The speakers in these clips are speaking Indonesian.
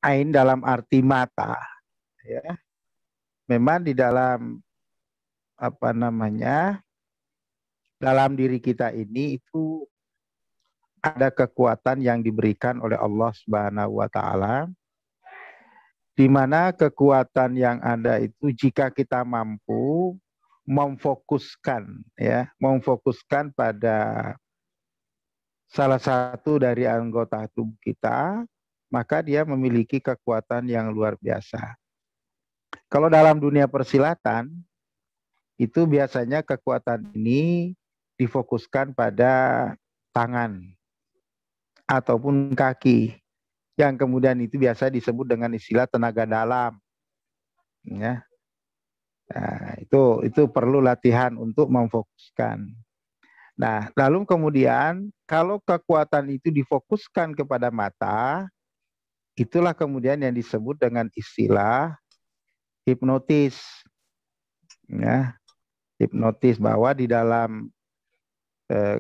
Ain dalam arti mata, ya. Memang di dalam apa namanya, dalam diri kita ini itu ada kekuatan yang diberikan oleh Allah Subhanahu wa taala, di mana kekuatan yang ada itu jika kita mampu memfokuskan, ya, memfokuskan pada salah satu dari anggota tubuh kita, maka dia memiliki kekuatan yang luar biasa. Kalau dalam dunia persilatan, itu biasanya kekuatan ini difokuskan pada tangan ataupun kaki, yang kemudian itu biasa disebut dengan istilah tenaga dalam, ya. Nah, itu perlu latihan untuk memfokuskan. Nah, lalu kemudian kalau kekuatan itu difokuskan kepada mata, itulah kemudian yang disebut dengan istilah hipnotis, ya. Hipnotis, bahwa di dalam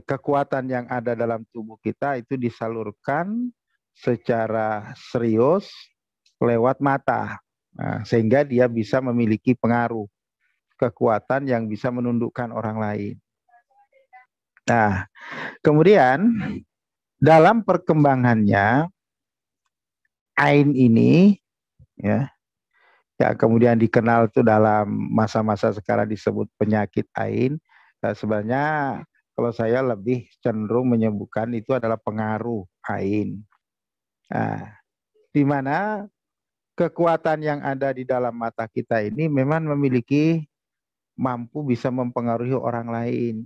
kekuatan yang ada dalam tubuh kita itu disalurkan secara serius lewat mata. Nah, sehingga dia bisa memiliki pengaruh kekuatan yang bisa menundukkan orang lain. Nah, kemudian dalam perkembangannya ain ini, ya, ya kemudian dikenal itu dalam masa-masa sekarang disebut penyakit ain. Nah, sebenarnya kalau saya lebih cenderung menyebutkan itu adalah pengaruh ain. Nah, di mana kekuatan yang ada di dalam mata kita ini memang memiliki mampu bisa mempengaruhi orang lain.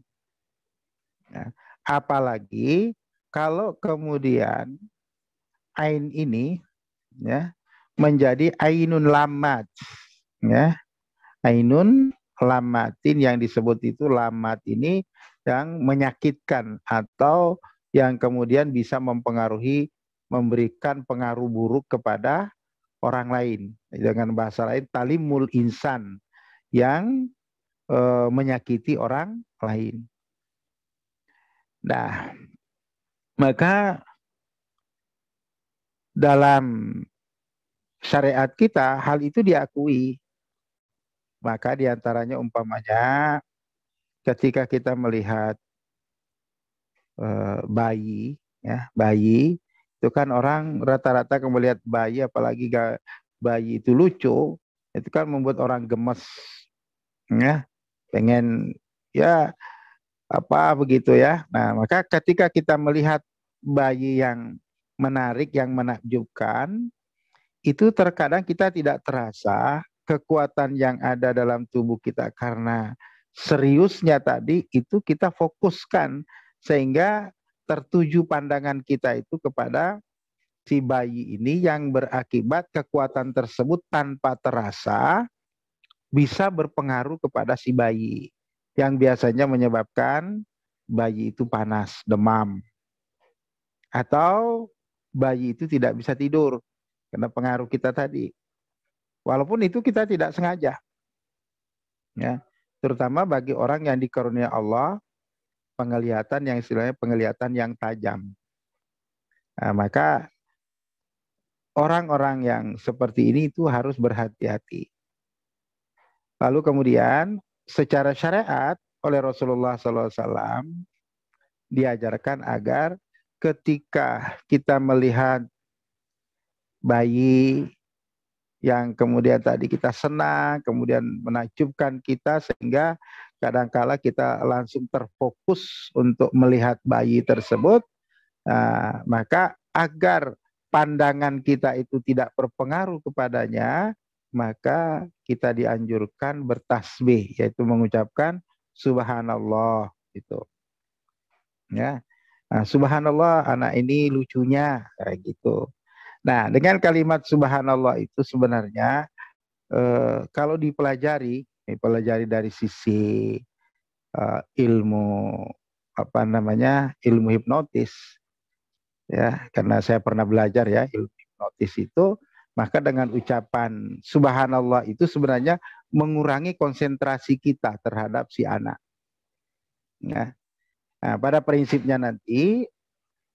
Ya. Apalagi kalau kemudian ain ini, ya, menjadi ainun lamat, ya. Ainun lamatin, yang disebut itu lamat ini yang menyakitkan atau yang kemudian bisa mempengaruhi, memberikan pengaruh buruk kepada orang lain. Dengan bahasa lain talimul insan, yang menyakiti orang lain. Nah, maka dalam syariat kita hal itu diakui. Maka diantaranya umpamanya ketika kita melihat bayi, ya, bayi itu kan orang rata-rata kalau melihat bayi, apalagi bayi itu lucu, itu kan membuat orang gemes, ya, pengen, ya, apa begitu, ya. Nah, maka ketika kita melihat bayi yang menarik, yang menakjubkan, itu terkadang kita tidak terasa kekuatan yang ada dalam tubuh kita karena seriusnya tadi itu kita fokuskan sehingga tertuju pandangan kita itu kepada si bayi ini, yang berakibat kekuatan tersebut tanpa terasa bisa berpengaruh kepada si bayi, yang biasanya menyebabkan bayi itu panas, demam, atau bayi itu tidak bisa tidur karena pengaruh kita tadi. Walaupun itu kita tidak sengaja, ya. Terutama bagi orang yang dikarunia Allah penglihatan yang istilahnya penglihatan yang tajam. Nah, maka orang-orang yang seperti ini itu harus berhati-hati. Lalu kemudian secara syariat oleh Rasulullah SAW diajarkan agar ketika kita melihat bayi yang kemudian tadi kita senang, kemudian menakjubkan kita, sehingga kadangkala kita langsung terfokus untuk melihat bayi tersebut. Nah, maka agar pandangan kita itu tidak berpengaruh kepadanya, maka kita dianjurkan bertasbih, yaitu mengucapkan subhanallah, gitu, ya. Nah, subhanallah, anak ini lucunya kayak gitu. Nah, dengan kalimat subhanallah itu sebenarnya kalau dipelajari dari sisi ilmu apa namanya, ilmu hipnotis, ya, karena saya pernah belajar, ya, ilmu hipnotis itu, maka dengan ucapan subhanallah itu sebenarnya mengurangi konsentrasi kita terhadap si anak, ya. Nah, pada prinsipnya nanti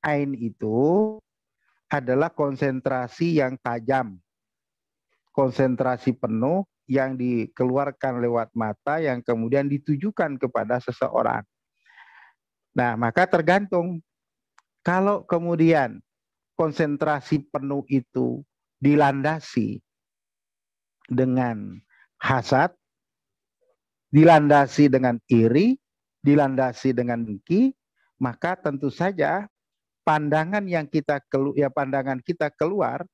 ain itu adalah konsentrasi yang tajam, konsentrasi penuh yang dikeluarkan lewat mata yang kemudian ditujukan kepada seseorang. Nah, maka tergantung kalau kemudian konsentrasi penuh itu dilandasi dengan hasad, dilandasi dengan iri, dilandasi dengan dengki, maka tentu saja pandangan kita keluar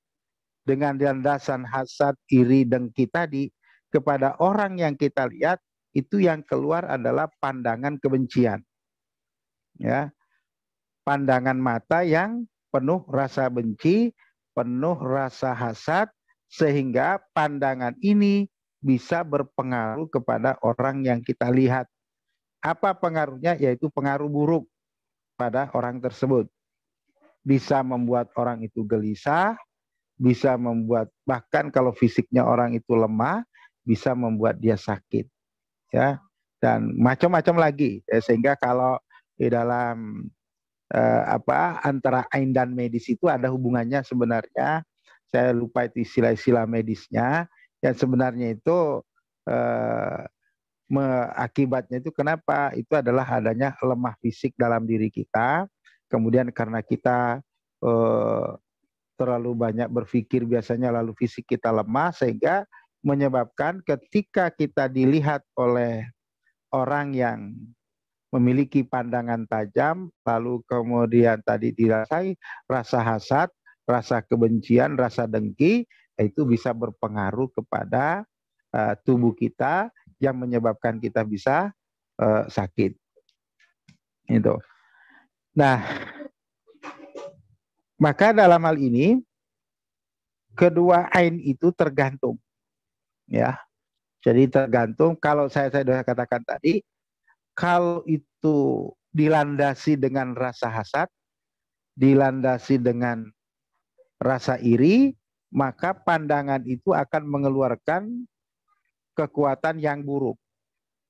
dengan landasan hasad, iri, dengki tadi kepada orang yang kita lihat, itu yang keluar adalah pandangan kebencian. Ya, pandangan mata yang penuh rasa benci, penuh rasa hasad, sehingga pandangan ini bisa berpengaruh kepada orang yang kita lihat. Apa pengaruhnya? Yaitu pengaruh buruk pada orang tersebut. Bisa membuat orang itu gelisah, bisa membuat, bahkan kalau fisiknya orang itu lemah, bisa membuat dia sakit. Ya, dan macam-macam lagi. Ya, sehingga kalau di dalam antara ain dan medis itu ada hubungannya sebenarnya. Saya lupa itu istilah-istilah medisnya. Yang sebenarnya itu akibatnya itu kenapa? Itu adalah adanya lemah fisik dalam diri kita. Kemudian karena kita terlalu banyak berpikir biasanya, lalu fisik kita lemah, sehingga menyebabkan ketika kita dilihat oleh orang yang memiliki pandangan tajam, lalu kemudian tadi dirasai rasa hasad, rasa kebencian, rasa dengki, itu bisa berpengaruh kepada tubuh kita yang menyebabkan kita bisa sakit. Itu. Nah, maka dalam hal ini kedua ain itu tergantung, ya. Jadi tergantung. Kalau saya sudah katakan tadi, kalau itu dilandasi dengan rasa hasad, dilandasi dengan rasa iri, maka pandangan itu akan mengeluarkan kekuatan yang buruk,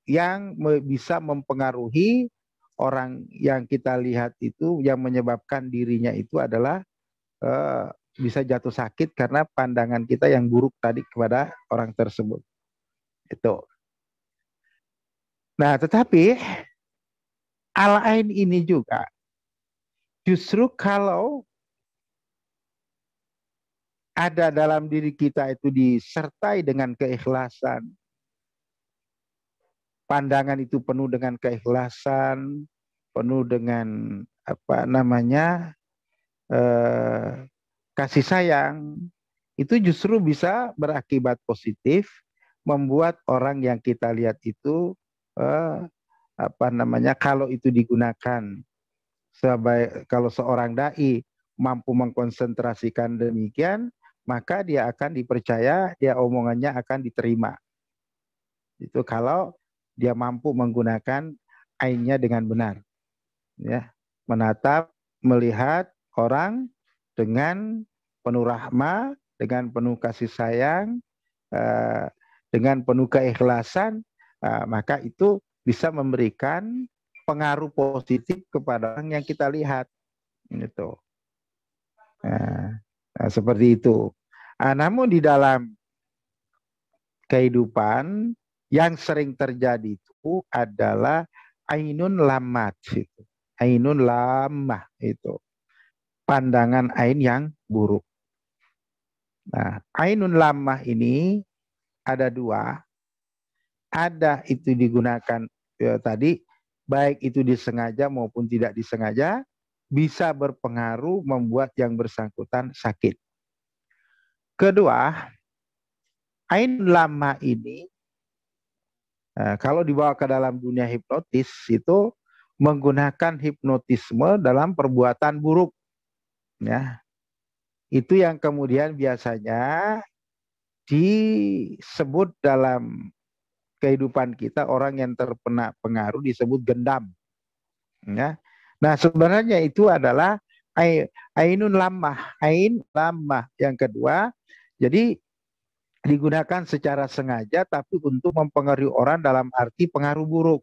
yang bisa mempengaruhi orang yang kita lihat itu, yang menyebabkan dirinya itu adalah bisa jatuh sakit karena pandangan kita yang buruk tadi kepada orang tersebut. Itu. Nah, tetapi al-ain ini juga justru kalau ada dalam diri kita itu disertai dengan keikhlasan, pandangan itu penuh dengan keikhlasan, penuh dengan kasih sayang, itu justru bisa berakibat positif, membuat orang yang kita lihat itu kalau itu digunakan kalau seorang dai mampu mengkonsentrasikan demikian, maka dia akan dipercaya, dia omongannya akan diterima. Itu kalau dia mampu menggunakan ainnya dengan benar, ya, menatap, melihat orang dengan penuh rahmah, dengan penuh kasih sayang, dengan penuh keikhlasan, maka itu bisa memberikan pengaruh positif kepada orang yang kita lihat. Gitu. Nah, seperti itu. Namun di dalam kehidupan yang sering terjadi itu adalah ainun lamat. Itu. Ainun lamah itu. Pandangan ain yang buruk. Nah, ainun lamah ini ada dua. Ada itu digunakan tadi, baik itu disengaja maupun tidak disengaja, bisa berpengaruh membuat yang bersangkutan sakit. Kedua, ain lama ini kalau dibawa ke dalam dunia hipnotis itu menggunakan hipnotisme dalam perbuatan buruk, ya. Itu yang kemudian biasanya disebut dalam kehidupan kita, orang yang terkena pengaruh disebut gendam, ya. Nah, sebenarnya itu adalah ainun lamah, ain lamah yang kedua. Jadi digunakan secara sengaja tapi untuk mempengaruhi orang dalam arti pengaruh buruk,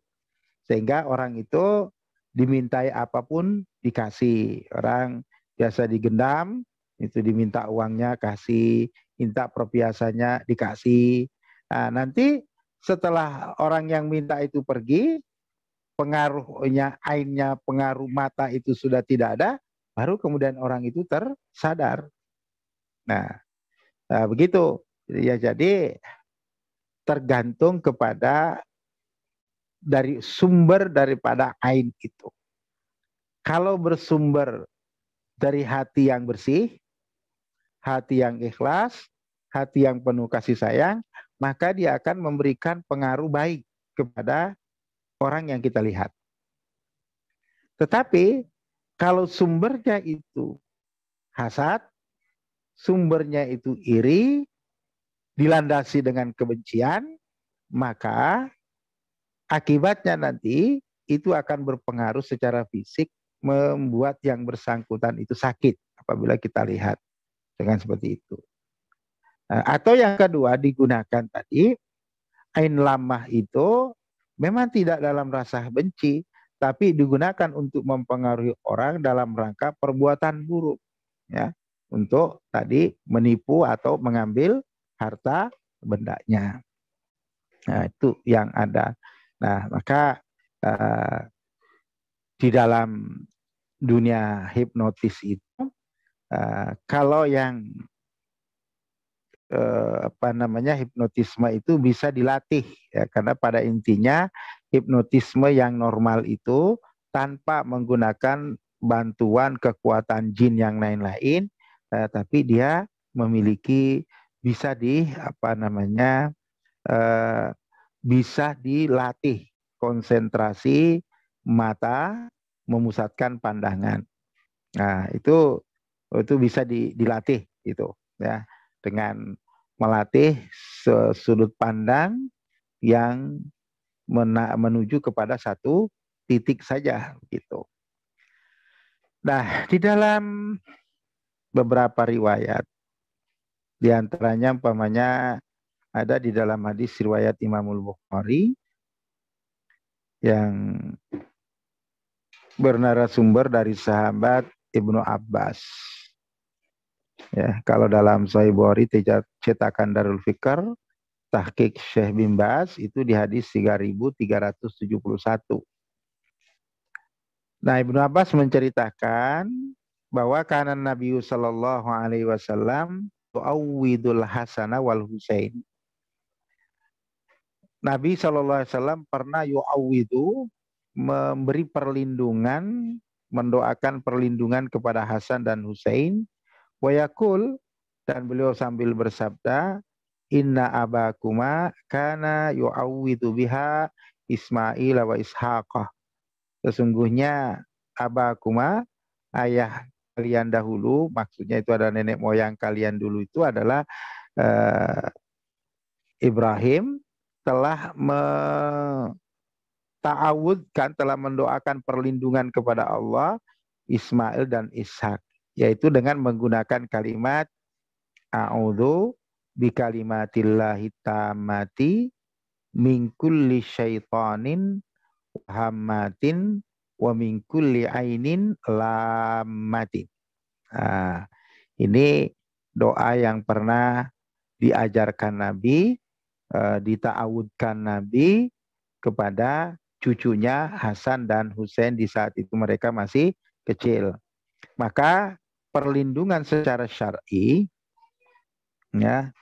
sehingga orang itu dimintai apapun dikasih. Orang biasa digendam, Itu diminta uangnya kasih, minta perpiasannya dikasih. Nah, nanti setelah orang yang minta itu pergi, pengaruhnya, ainnya, pengaruh mata itu sudah tidak ada, baru kemudian orang itu tersadar. Nah, begitu. Ya, jadi tergantung kepada dari sumber daripada ain itu. Kalau bersumber dari hati yang bersih, hati yang ikhlas, hati yang penuh kasih sayang, maka dia akan memberikan pengaruh baik kepada orang yang kita lihat. Tetapi kalau sumbernya itu hasad, sumbernya itu iri, dilandasi dengan kebencian, maka akibatnya nanti itu akan berpengaruh secara fisik, membuat yang bersangkutan itu sakit apabila kita lihat dengan seperti itu. Atau yang kedua digunakan tadi, ain lamah itu memang tidak dalam rasa benci, tapi digunakan untuk mempengaruhi orang dalam rangka perbuatan buruk, ya, untuk tadi menipu atau mengambil harta bendanya. Nah, itu yang ada. Nah, maka di dalam dunia hipnotis itu, kalau yang hipnotisme itu bisa dilatih, ya, karena pada intinya hipnotisme yang normal itu tanpa menggunakan bantuan kekuatan jin yang lain-lain, tapi dia memiliki bisa bisa dilatih konsentrasi mata, memusatkan pandangan. Nah, itu bisa dilatih itu, ya, dengan melatih sudut pandang yang menuju kepada satu titik saja gitu. Nah, di dalam beberapa riwayat, di antaranya umpamanya ada di dalam hadis riwayat Imamul Bukhari yang bernarasumber dari sahabat Ibnu Abbas. Ya, kalau dalam Sahih Bukhari cetakan Darul Fikr, tahqiq Syekh bin Baz itu di hadis 3371. Nah, Ibnu Abbas menceritakan bahwa kana Nabi sallallahu alaihi wasallam tu'awwidul Hasan wal Husain. Nabi sallallahu alaihi wasallam pernah yu'awwidu, memberi perlindungan, mendoakan perlindungan kepada Hasan dan Husain. Wa yaqul, dan beliau sambil bersabda, inna abakuma kana yu'awwidu biha Ismail wa Ishaqah. Sesungguhnya abakuma, ayah kalian dahulu, maksudnya itu adalah nenek moyang kalian dulu, itu adalah Ibrahim, telah ta'awudkan, telah mendoakan perlindungan kepada Allah Ismail dan Ishak, yaitu dengan menggunakan kalimat a'udzu bikalimatillahi tammati min kulli syaitanin hammatin wa min kulli ainin lammatin. Nah, ini doa yang pernah diajarkan Nabi, dita'awudkan Nabi kepada cucunya Hasan dan Husain di saat itu mereka masih kecil. Maka perlindungan secara syar'i, ya,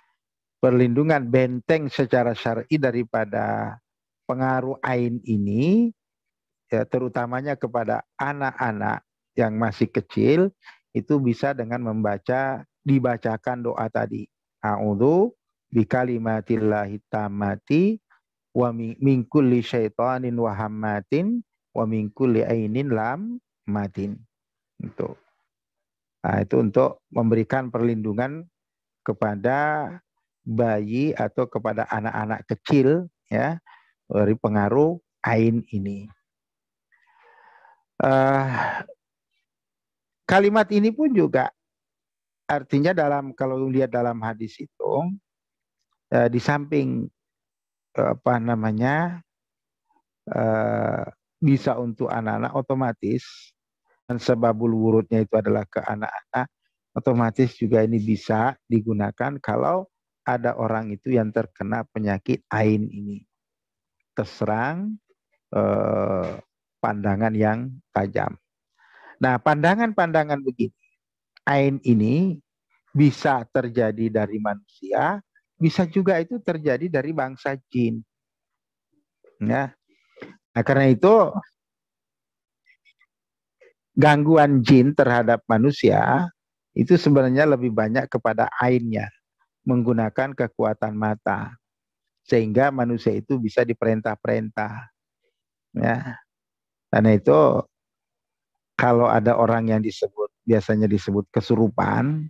perlindungan benteng secara syar'i daripada pengaruh ain ini, ya, terutamanya kepada anak-anak yang masih kecil, itu bisa dengan dibacakan doa tadi. A'udzu bikalimatillahi tammati wa min kulli syaitanin wa hammatin wa min kulli ainin lammatin. Itu. Nah, itu untuk memberikan perlindungan kepada bayi atau kepada anak-anak kecil, ya, dari pengaruh ain ini. Kalimat ini pun juga artinya kalau lihat dalam hadis itu, di samping bisa untuk anak-anak, otomatis dan sebabul wurudnya itu adalah ke anak-anak, otomatis juga ini bisa digunakan kalau ada orang itu yang terkena penyakit ain ini, terserang pandangan yang tajam. Nah, pandangan-pandangan begini, ain ini bisa terjadi dari manusia, bisa juga itu terjadi dari bangsa jin. Ya. Nah, karena itu gangguan jin terhadap manusia itu sebenarnya lebih banyak kepada ainnya, menggunakan kekuatan mata, sehingga manusia itu bisa diperintah-perintah. Ya. Karena itu kalau ada orang yang biasanya disebut kesurupan,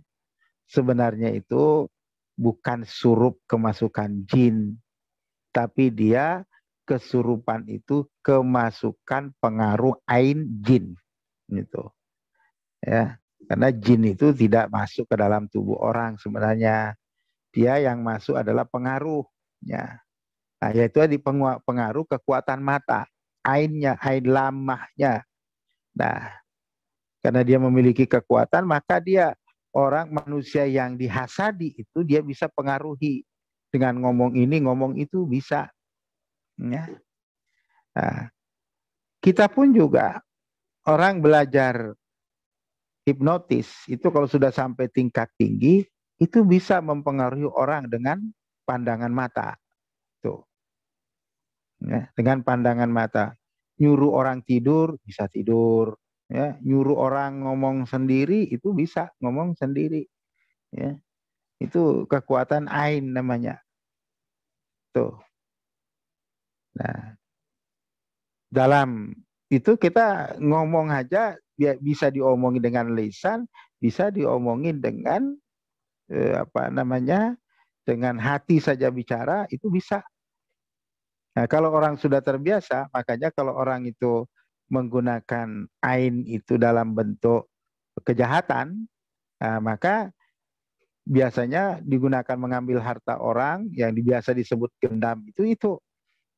sebenarnya itu bukan surup kemasukan jin, tapi dia kesurupan itu kemasukan pengaruh ain jin, gitu. Ya, karena jin itu tidak masuk ke dalam tubuh orang sebenarnya. Dia yang masuk adalah pengaruhnya. Nah, yaitu di pengaruh kekuatan mata, ainnya, ain lamahnya. Nah, karena dia memiliki kekuatan, maka dia orang manusia yang dihasadi itu dia bisa pengaruhi dengan ngomong ini, ngomong itu bisa. Ya. Nah, kita pun juga orang belajar hipnotis itu kalau sudah sampai tingkat tinggi itu bisa mempengaruhi orang dengan pandangan mata. Tuh. Ya, dengan pandangan mata. Nyuruh orang tidur bisa tidur, ya, nyuruh orang ngomong sendiri itu bisa ngomong sendiri, ya. Itu kekuatan ain namanya. Tuh. Nah, dalam itu kita ngomong aja bisa diomongin dengan lisan, bisa diomongin dengan apa namanya? Dengan hati saja bicara itu bisa. Nah, kalau orang sudah terbiasa, makanya kalau orang itu menggunakan ain itu dalam bentuk kejahatan, nah, maka biasanya digunakan mengambil harta orang yang biasa disebut gendam itu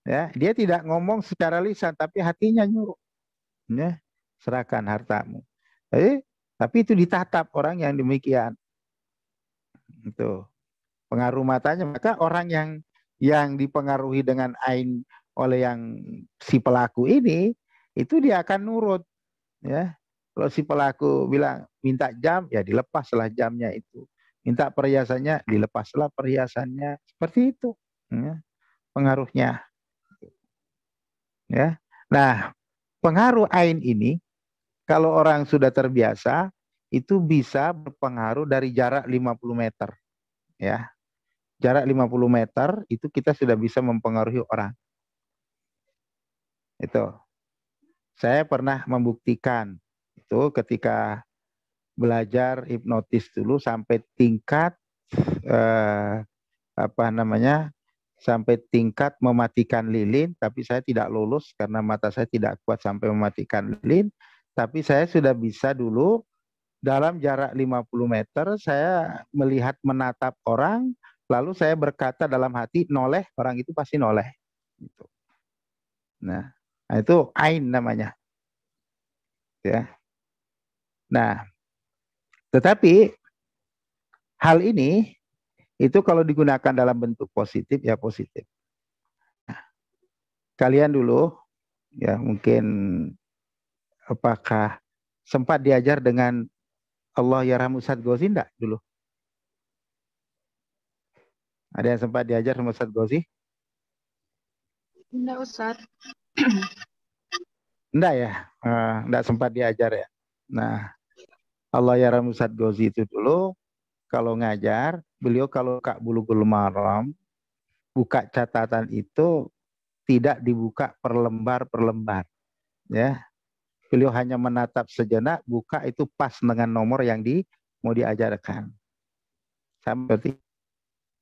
ya, dia tidak ngomong secara lisan tapi hatinya nyuruh, ya, serahkan hartamu. Tapi itu ditatap orang yang demikian. Itu pengaruh matanya, maka orang yang dipengaruhi dengan ain oleh yang si pelaku ini itu dia akan nurut, ya. Kalau si pelaku bilang minta jam, ya dilepaslah jamnya itu. Minta perhiasannya, dilepaslah perhiasannya. Seperti itu, ya, pengaruhnya, ya. Nah, pengaruh ain ini kalau orang sudah terbiasa itu bisa berpengaruh dari jarak 50 meter, ya. Jarak 50 meter itu kita sudah bisa mempengaruhi orang. Itu. Saya pernah membuktikan itu ketika belajar hipnotis dulu sampai tingkat eh, apa namanya? Sampai tingkat mematikan lilin, tapi saya tidak lulus karena mata saya tidak kuat sampai mematikan lilin, tapi saya sudah bisa dulu dalam jarak 50 meter saya melihat menatap orang, lalu saya berkata dalam hati noleh, orang itu pasti noleh. Gitu. Nah, itu ain namanya. Ya. Nah, tetapi hal ini itu kalau digunakan dalam bentuk positif ya positif. Nah, kalian dulu ya mungkin apakah sempat diajar dengan Allah yarhamu Ustaz Gozi enggak dulu? Ada yang sempat diajar sama Ustaz Gozi? Enggak, Ustaz. Enggak ya? Enggak sempat diajar ya? Nah, Allah yarhamu Ustaz Gozi itu dulu kalau ngajar, beliau kalau Kak Bulughul Maram buka catatan itu tidak dibuka per lembar per lembar, ya. Beliau hanya menatap sejenak, buka itu pas dengan nomor yang mau diajarkan. Seperti.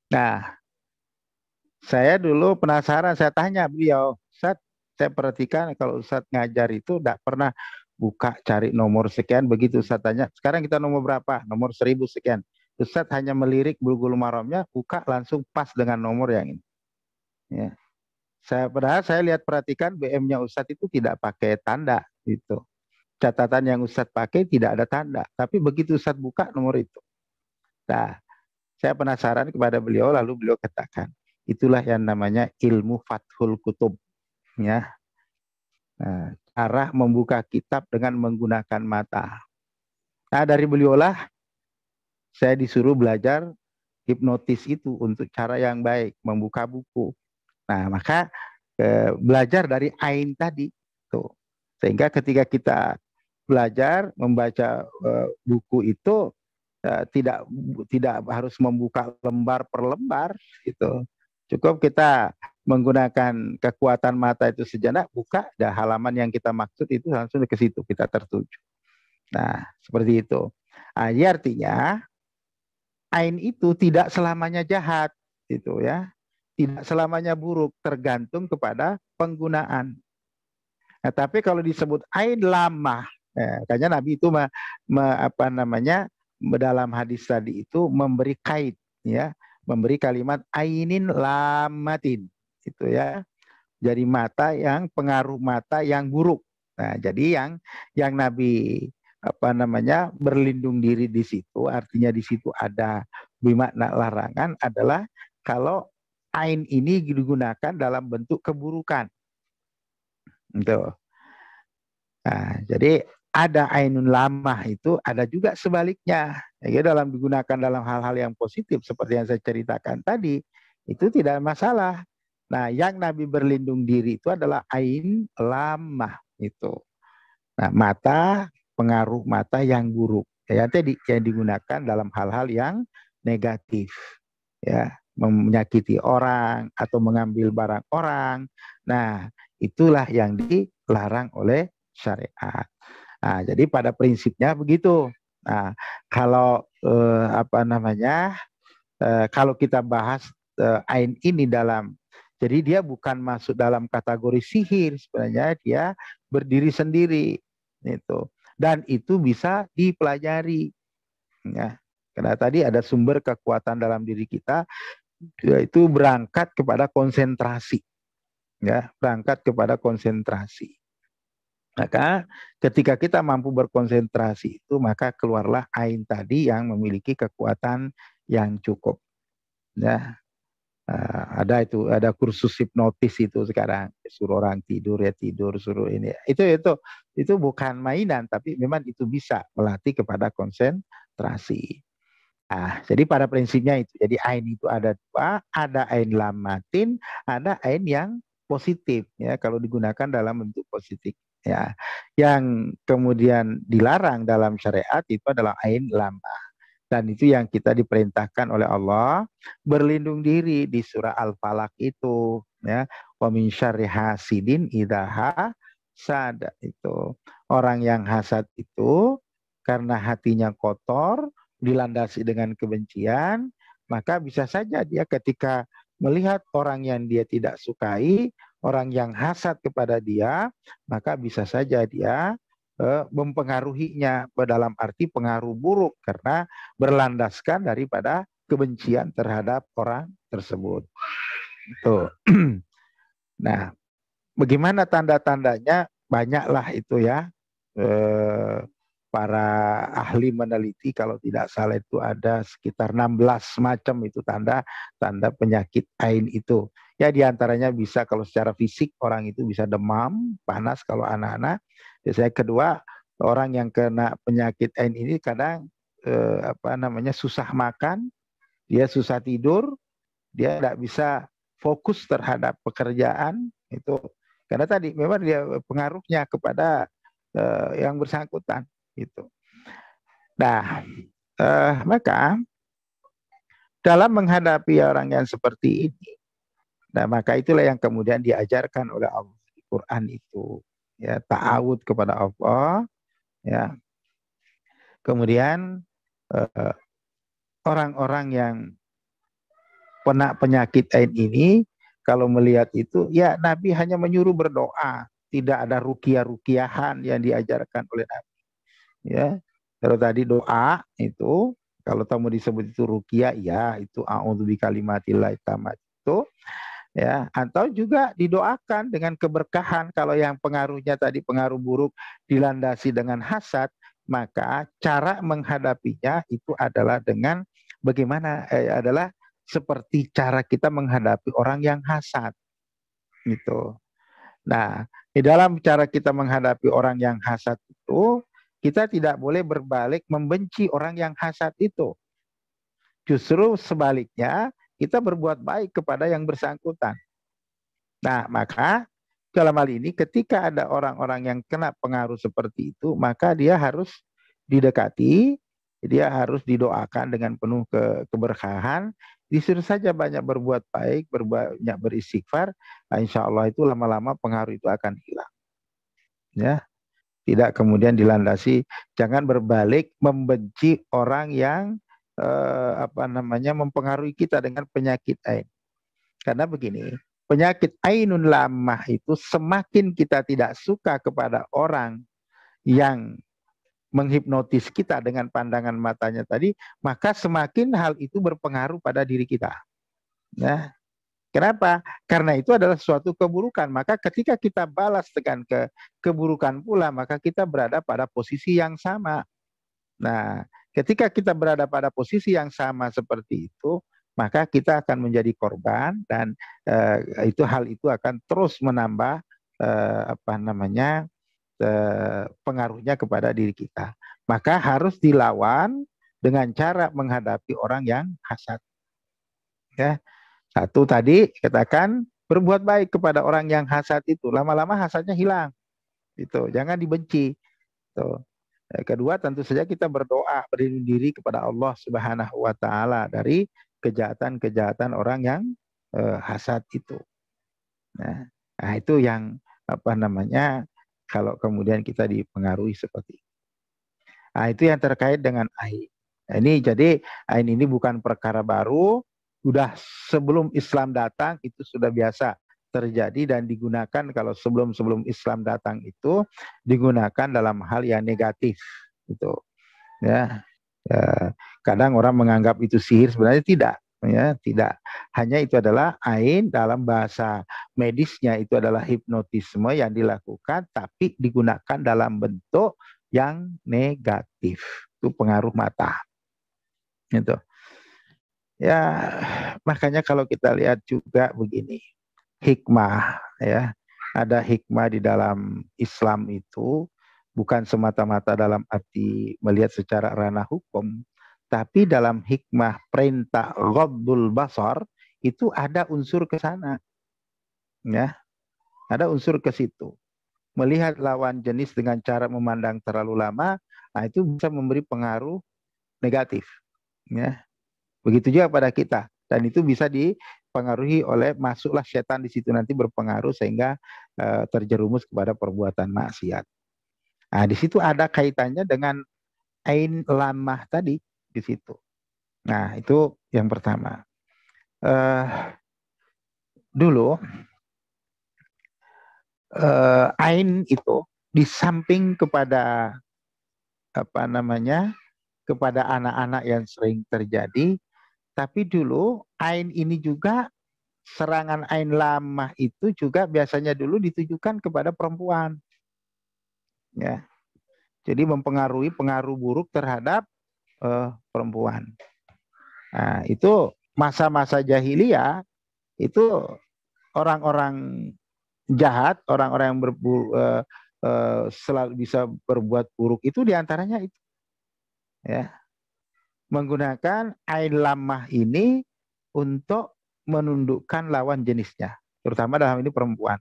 Nah, saya dulu penasaran, saya tanya beliau, Ustaz, saya perhatikan kalau Ustaz ngajar itu tidak pernah buka cari nomor sekian, begitu Ustaz tanya, sekarang kita nomor berapa? Nomor 1000 sekian. Ustaz hanya melirik Bulughul Maramnya, buka langsung pas dengan nomor yang ini. Ya. Padahal saya lihat perhatikan BM-nya Ustadz itu tidak pakai tanda gitu. catatan yang Ustadz pakai tidak ada tanda, tapi begitu Ustadz buka nomor itu. Nah, saya penasaran kepada beliau, lalu beliau katakan, itulah yang namanya ilmu Fathul Kutub, ya. Nah, cara membuka kitab dengan menggunakan mata. Nah, dari beliaulah saya disuruh belajar hipnotis itu untuk cara yang baik, membuka buku. Nah, maka belajar dari ain tadi tuh. Sehingga ketika kita belajar membaca buku itu tidak harus membuka lembar per lembar gitu. Cukup kita menggunakan kekuatan mata itu sejenak, buka dan halaman yang kita maksud itu langsung ke situ kita tertuju. Nah, seperti itu. Nah, ini artinya ain itu tidak selamanya jahat gitu ya. Tidak selamanya buruk, tergantung kepada penggunaan. Nah, tapi kalau disebut ain lamah, kayaknya Nabi itu apa namanya, dalam hadis tadi itu memberi kait, ya, memberi kalimat ainin lamatin, itu ya. Jadi mata yang pengaruh mata yang buruk. Nah, jadi yang Nabi apa namanya berlindung diri di situ, artinya di situ ada bermakna larangan adalah kalau ain ini digunakan dalam bentuk keburukan. Gitu. Nah, jadi ada ainun lamah itu ada juga sebaliknya. Ya, dalam digunakan dalam hal-hal yang positif seperti yang saya ceritakan tadi, itu tidak masalah. Nah, yang Nabi berlindung diri itu adalah ain lamah itu. Nah, mata, pengaruh mata yang buruk. Ya, tadi yang digunakan dalam hal-hal yang negatif. Ya, menyakiti orang atau mengambil barang orang. Nah, itulah yang dilarang oleh syariat. Nah, jadi pada prinsipnya begitu. Nah, kalau apa namanya, kalau kita bahas ain ini dalam, jadi dia bukan masuk dalam kategori sihir, sebenarnya dia berdiri sendiri, itu. Dan itu bisa dipelajari, ya. Karena tadi ada sumber kekuatan dalam diri kita, yaitu berangkat kepada konsentrasi, ya, berangkat kepada konsentrasi. Maka ketika kita mampu berkonsentrasi itu, maka keluarlah ain tadi yang memiliki kekuatan yang cukup. Ya, ada kursus hipnotis itu sekarang, suruh orang tidur ya tidur, suruh ini. Itu bukan mainan, tapi memang itu bisa melatih kepada konsentrasi. Nah, jadi pada prinsipnya itu. Jadi ain itu ada dua, ada ain lamatin, ada ain yang positif ya kalau digunakan dalam bentuk positif ya. Yang kemudian dilarang dalam syariat itu adalah ain lama. Dan itu yang kita diperintahkan oleh Allah berlindung diri di surah Al-Falaq itu ya. Wa min syarri hasidin idza hasada itu. Orang yang hasad itu karena hatinya kotor, dilandasi dengan kebencian, maka bisa saja dia ketika melihat orang yang dia tidak sukai, orang yang hasad kepada dia, maka bisa saja dia mempengaruhinya dalam arti pengaruh buruk karena berlandaskan daripada kebencian terhadap orang tersebut. Tuh. Nah, bagaimana tanda-tandanya? Banyaklah itu ya. Para ahli meneliti kalau tidak salah itu ada sekitar 16 macam itu tanda penyakit ain itu. Ya diantaranya bisa kalau secara fisik orang itu bisa demam, panas kalau anak-anak. Biasanya kedua, orang yang kena penyakit ain ini kadang apa namanya susah makan, dia susah tidur, dia tidak bisa fokus terhadap pekerjaan itu. Karena tadi memang dia pengaruhnya kepada yang bersangkutan itu. Nah, maka dalam menghadapi orang yang seperti ini, nah maka itulah yang kemudian diajarkan oleh Allah di Quran itu, ya, ta'awud kepada Allah, ya. Kemudian orang-orang yang penyakit ain ini kalau melihat itu, ya Nabi hanya menyuruh berdoa, tidak ada ruqyah-ruqyahan yang diajarkan oleh Nabi. Ya, kalau tadi doa itu, kalau tamu disebut itu ruqyah, ya itu a'udzu bikalimatillahi tammat itu. ya, atau juga didoakan dengan keberkahan. Kalau yang pengaruhnya tadi pengaruh buruk dilandasi dengan hasad, maka cara menghadapinya itu adalah dengan bagaimana adalah seperti cara kita menghadapi orang yang hasad gitu. Nah, di dalam cara kita menghadapi orang yang hasad itu, kita tidak boleh berbalik membenci orang yang hasad itu. Justru sebaliknya, kita berbuat baik kepada yang bersangkutan. Nah, maka dalam hal ini ketika ada orang-orang yang kena pengaruh seperti itu, maka dia harus didekati, dia harus didoakan dengan penuh keberkahan, disuruh saja banyak berbuat baik, banyak beristighfar, nah, insya Allah itu lama-lama pengaruh itu akan hilang. Ya, tidak kemudian dilandasi, jangan berbalik membenci orang yang mempengaruhi kita dengan penyakit ain. Karena begini, penyakit ainun lamah itu semakin kita tidak suka kepada orang yang menghipnotis kita dengan pandangan matanya tadi, maka semakin hal itu berpengaruh pada diri kita. Nah, kenapa? Karena itu adalah suatu keburukan. Maka ketika kita balas dengan keburukan pula, maka kita berada pada posisi yang sama. Nah, ketika kita berada pada posisi yang sama seperti itu, maka kita akan menjadi korban dan hal itu akan terus menambah pengaruhnya kepada diri kita. Maka harus dilawan dengan cara menghadapi orang yang hasad. Ya, satu tadi katakan berbuat baik kepada orang yang hasad itu, lama-lama hasadnya hilang. Itu jangan dibenci. Tuh. Kedua, tentu saja kita berdoa berlindung diri kepada Allah Subhanahu wa taala dari kejahatan-kejahatan orang yang hasad itu. Nah, itu yang kalau kemudian kita dipengaruhi seperti itu. Nah, itu yang terkait dengan ain. Nah, ini jadi ain ini bukan perkara baru, sudah sebelum Islam datang itu sudah biasa terjadi dan digunakan. Kalau sebelum Islam datang itu digunakan dalam hal yang negatif gitu. Ya, kadang orang menganggap itu sihir, sebenarnya tidak. Ya, tidak. Hanya itu adalah ain, dalam bahasa medisnya itu adalah hipnotisme yang dilakukan tapi digunakan dalam bentuk yang negatif. Itu pengaruh mata. Gitu. Ya, makanya kalau kita lihat juga begini, hikmah ya. Ada hikmah di dalam Islam itu bukan semata-mata dalam arti melihat secara ranah hukum, tapi dalam hikmah perintah ghaddul basar itu ada unsur ke sana. Ya, ada unsur ke situ. Melihat lawan jenis dengan cara memandang terlalu lama, nah itu bisa memberi pengaruh negatif. Ya. Begitu juga pada kita. Dan itu bisa dipengaruhi oleh masuklah setan di situ nanti berpengaruh sehingga terjerumus kepada perbuatan maksiat. Nah, di situ ada kaitannya dengan ain lamah tadi di situ. Nah, itu yang pertama. Dulu ain itu di samping kepada kepada anak-anak yang sering terjadi, tapi dulu ain ini juga, serangan ain lamah itu juga biasanya dulu ditujukan kepada perempuan. Ya. Jadi mempengaruhi pengaruh buruk terhadap perempuan. Nah, itu masa-masa jahiliyah itu orang-orang jahat, orang-orang yang selalu bisa berbuat buruk itu diantaranya itu. Ya. Menggunakan ain lamah ini untuk menundukkan lawan jenisnya, terutama dalam ini perempuan.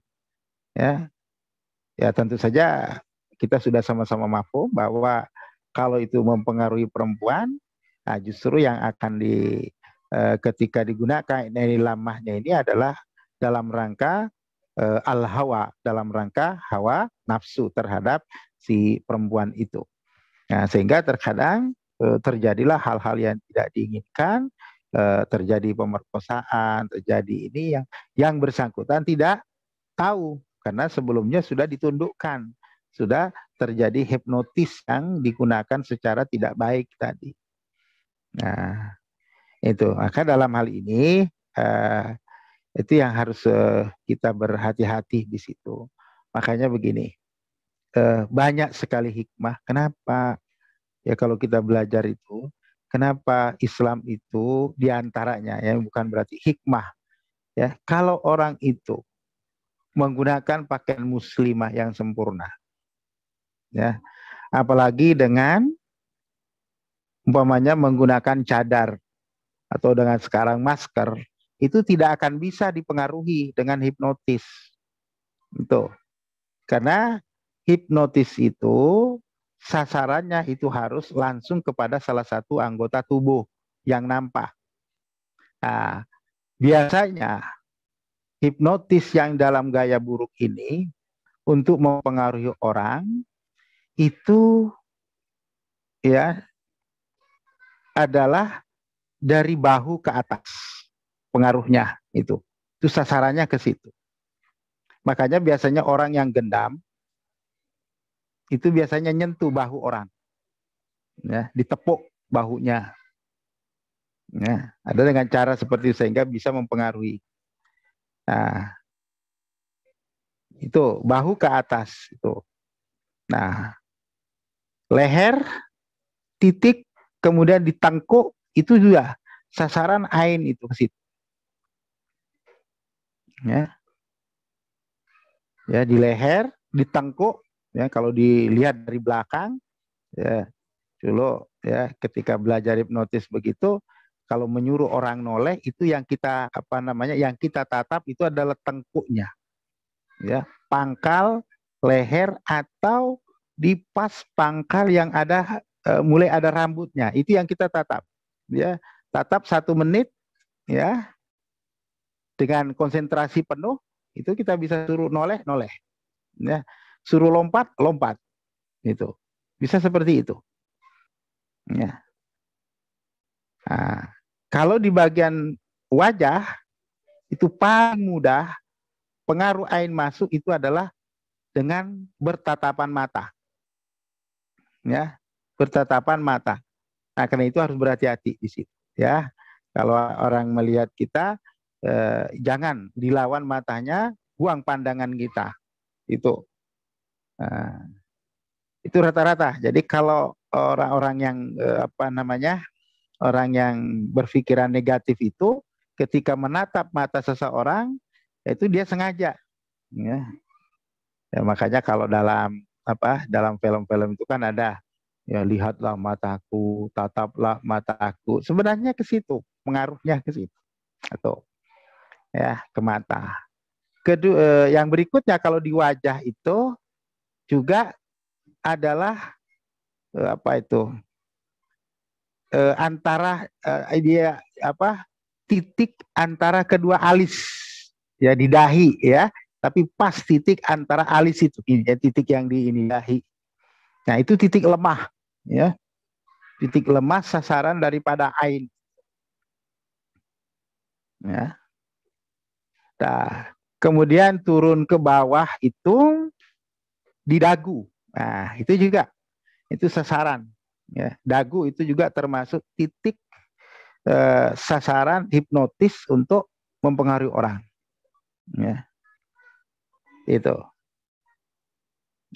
Ya, ya tentu saja kita sudah sama-sama mafhum bahwa kalau itu mempengaruhi perempuan, nah justru yang akan ketika digunakan ini lamahnya ini adalah dalam rangka al-hawa, dalam rangka hawa nafsu terhadap si perempuan itu. Nah, sehingga terkadang terjadilah hal-hal yang tidak diinginkan, terjadi pemerkosaan, terjadi ini yang bersangkutan tidak tahu karena sebelumnya sudah ditundukkan, sudah terjadi hipnotis yang digunakan secara tidak baik tadi. Nah, itu. Maka dalam hal ini Itu yang harus kita berhati-hati di situ. Makanya begini, banyak sekali hikmah. Kenapa? Ya kalau kita belajar itu, kenapa Islam itu diantaranya ya bukan berarti hikmah. Ya kalau orang itu menggunakan pakaian muslimah yang sempurna, ya apalagi dengan umpamanya menggunakan cadar atau dengan sekarang masker, itu tidak akan bisa dipengaruhi dengan hipnotis. Itu. Karena hipnotis itu sasarannya itu harus langsung kepada salah satu anggota tubuh yang nampak. Nah, biasanya hipnotis yang dalam gaya buruk ini untuk mempengaruhi orang itu ya adalah dari bahu ke atas pengaruhnya itu. Itu sasarannya ke situ. Makanya biasanya orang yang gendam itu biasanya nyentuh bahu orang, ya, ditepuk bahunya. Ya, ada dengan cara seperti itu sehingga bisa mempengaruhi. Nah, itu bahu ke atas itu. Nah, leher, titik, kemudian di tengkuk itu juga sasaran ain itu ke situ. Ya, ya di leher, di tengkuk. Ya, kalau dilihat dari belakang, ya dulu ya ketika belajar hipnotis begitu, kalau menyuruh orang noleh itu yang kita apa namanya, yang kita tatap itu adalah tengkuknya, ya pangkal leher atau di pas pangkal yang ada mulai ada rambutnya itu yang kita tatap, ya tatap 1 menit ya dengan konsentrasi penuh itu kita bisa suruh noleh noleh, ya suruh lompat lompat, itu bisa seperti itu, ya. Nah, kalau di bagian wajah itu paling mudah pengaruh ain masuk itu adalah dengan bertatapan mata, ya bertatapan mata. Nah, karena itu harus berhati-hati di situ, ya. Kalau orang melihat kita, jangan dilawan matanya, buang pandangan kita. Itu, nah, itu rata-rata. Jadi kalau orang-orang yang apa namanya, orang yang berpikiran negatif itu, ketika menatap mata seseorang, itu dia sengaja. Ya. Ya, makanya kalau dalam apa, dalam film-film itu kan ada ya lihatlah mataku, tataplah mataku. Sebenarnya ke situ, pengaruhnya ke situ atau ya ke mata. Kedua, yang berikutnya kalau di wajah itu juga adalah apa itu antara dia apa titik antara kedua alis ya di dahi ya, tapi pas titik antara alis itu ini ya, titik yang di ini dahi. Nah itu titik lemah ya, titik lemah sasaran daripada ain. Ya. Nah, kemudian turun ke bawah itu di dagu. Nah, itu juga itu sasaran. Ya, dagu itu juga termasuk titik sasaran hipnotis untuk mempengaruhi orang. Ya, itu.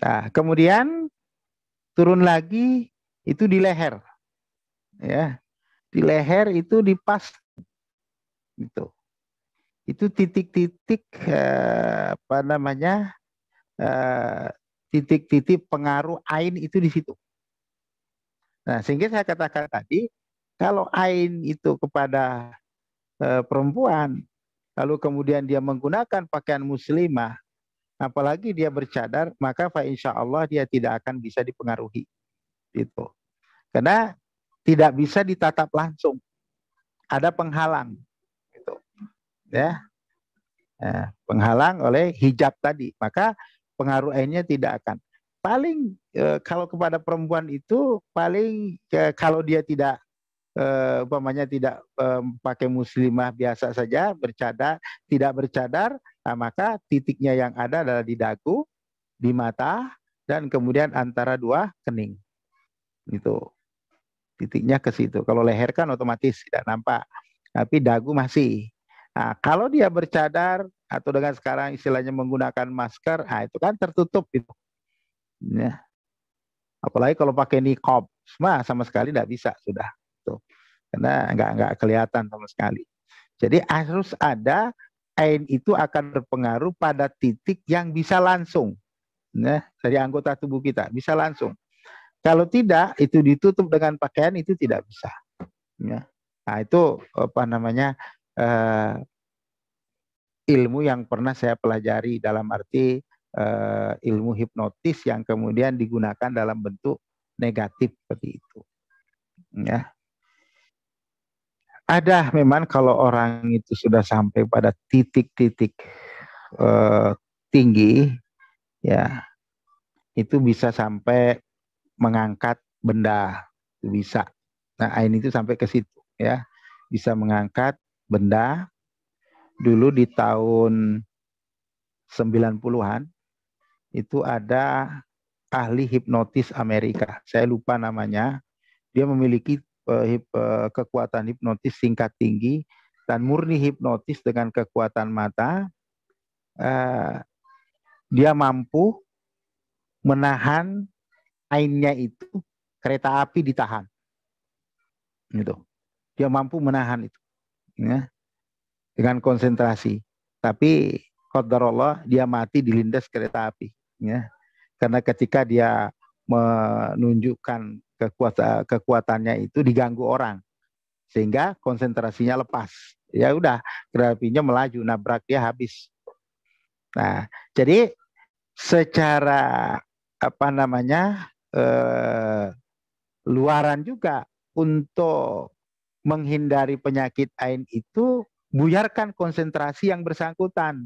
Nah, kemudian turun lagi itu di leher. Ya, di leher itu di pas itu. Itu titik-titik apa namanya? Titik-titik pengaruh ain itu di situ. Nah, sehingga saya katakan tadi, kalau ain itu kepada perempuan, lalu kemudian dia menggunakan pakaian muslimah, apalagi dia bercadar, maka fa insya Allah dia tidak akan bisa dipengaruhi. Gitu. Karena tidak bisa ditatap langsung. Ada penghalang. Gitu. Ya. Nah, penghalang oleh hijab tadi. Maka pengaruh ainnya tidak akan. Paling kalau kepada perempuan itu paling kalau dia tidak umpamanya tidak pakai muslimah biasa saja bercadar, tidak bercadar, nah maka titiknya yang ada adalah di dagu, di mata, dan kemudian antara dua kening. Gitu. Titiknya ke situ. Kalau leher kan otomatis tidak nampak, tapi dagu masih. Nah, kalau dia bercadar atau dengan sekarang istilahnya menggunakan masker, nah itu kan tertutup gitu. Ya. Apalagi kalau pakai niqab, sama sekali tidak bisa sudah. Tuh. Karena nggak kelihatan sama sekali. Jadi harus ada ain itu akan berpengaruh pada titik yang bisa langsung, ya, dari anggota tubuh kita bisa langsung. Kalau tidak, itu ditutup dengan pakaian itu tidak bisa. Ya. Nah itu apa namanya ilmu yang pernah saya pelajari dalam arti ilmu hipnotis yang kemudian digunakan dalam bentuk negatif seperti itu. Ya. Ada memang kalau orang itu sudah sampai pada titik-titik eh, tinggi, ya itu bisa sampai mengangkat benda, itu bisa. Nah, ain itu sampai ke situ, ya, bisa mengangkat benda. Dulu di tahun 90-an itu ada ahli hipnotis Amerika, saya lupa namanya. Dia memiliki kekuatan hipnotis tingkat tinggi dan murni hipnotis dengan kekuatan mata. Uh, dia mampu menahan ainnya itu, kereta api ditahan, gitu. Dia mampu menahan itu, ya, dengan konsentrasi. Tapi qadarullah dia mati dilindas kereta api, ya. Karena ketika dia menunjukkan kekuatannya itu diganggu orang, sehingga konsentrasinya lepas. Ya udah, kereta apinya melaju, nabrak dia habis. Nah, jadi secara apa namanya luaran juga untuk menghindari penyakit ain itu, buyarkan konsentrasi yang bersangkutan,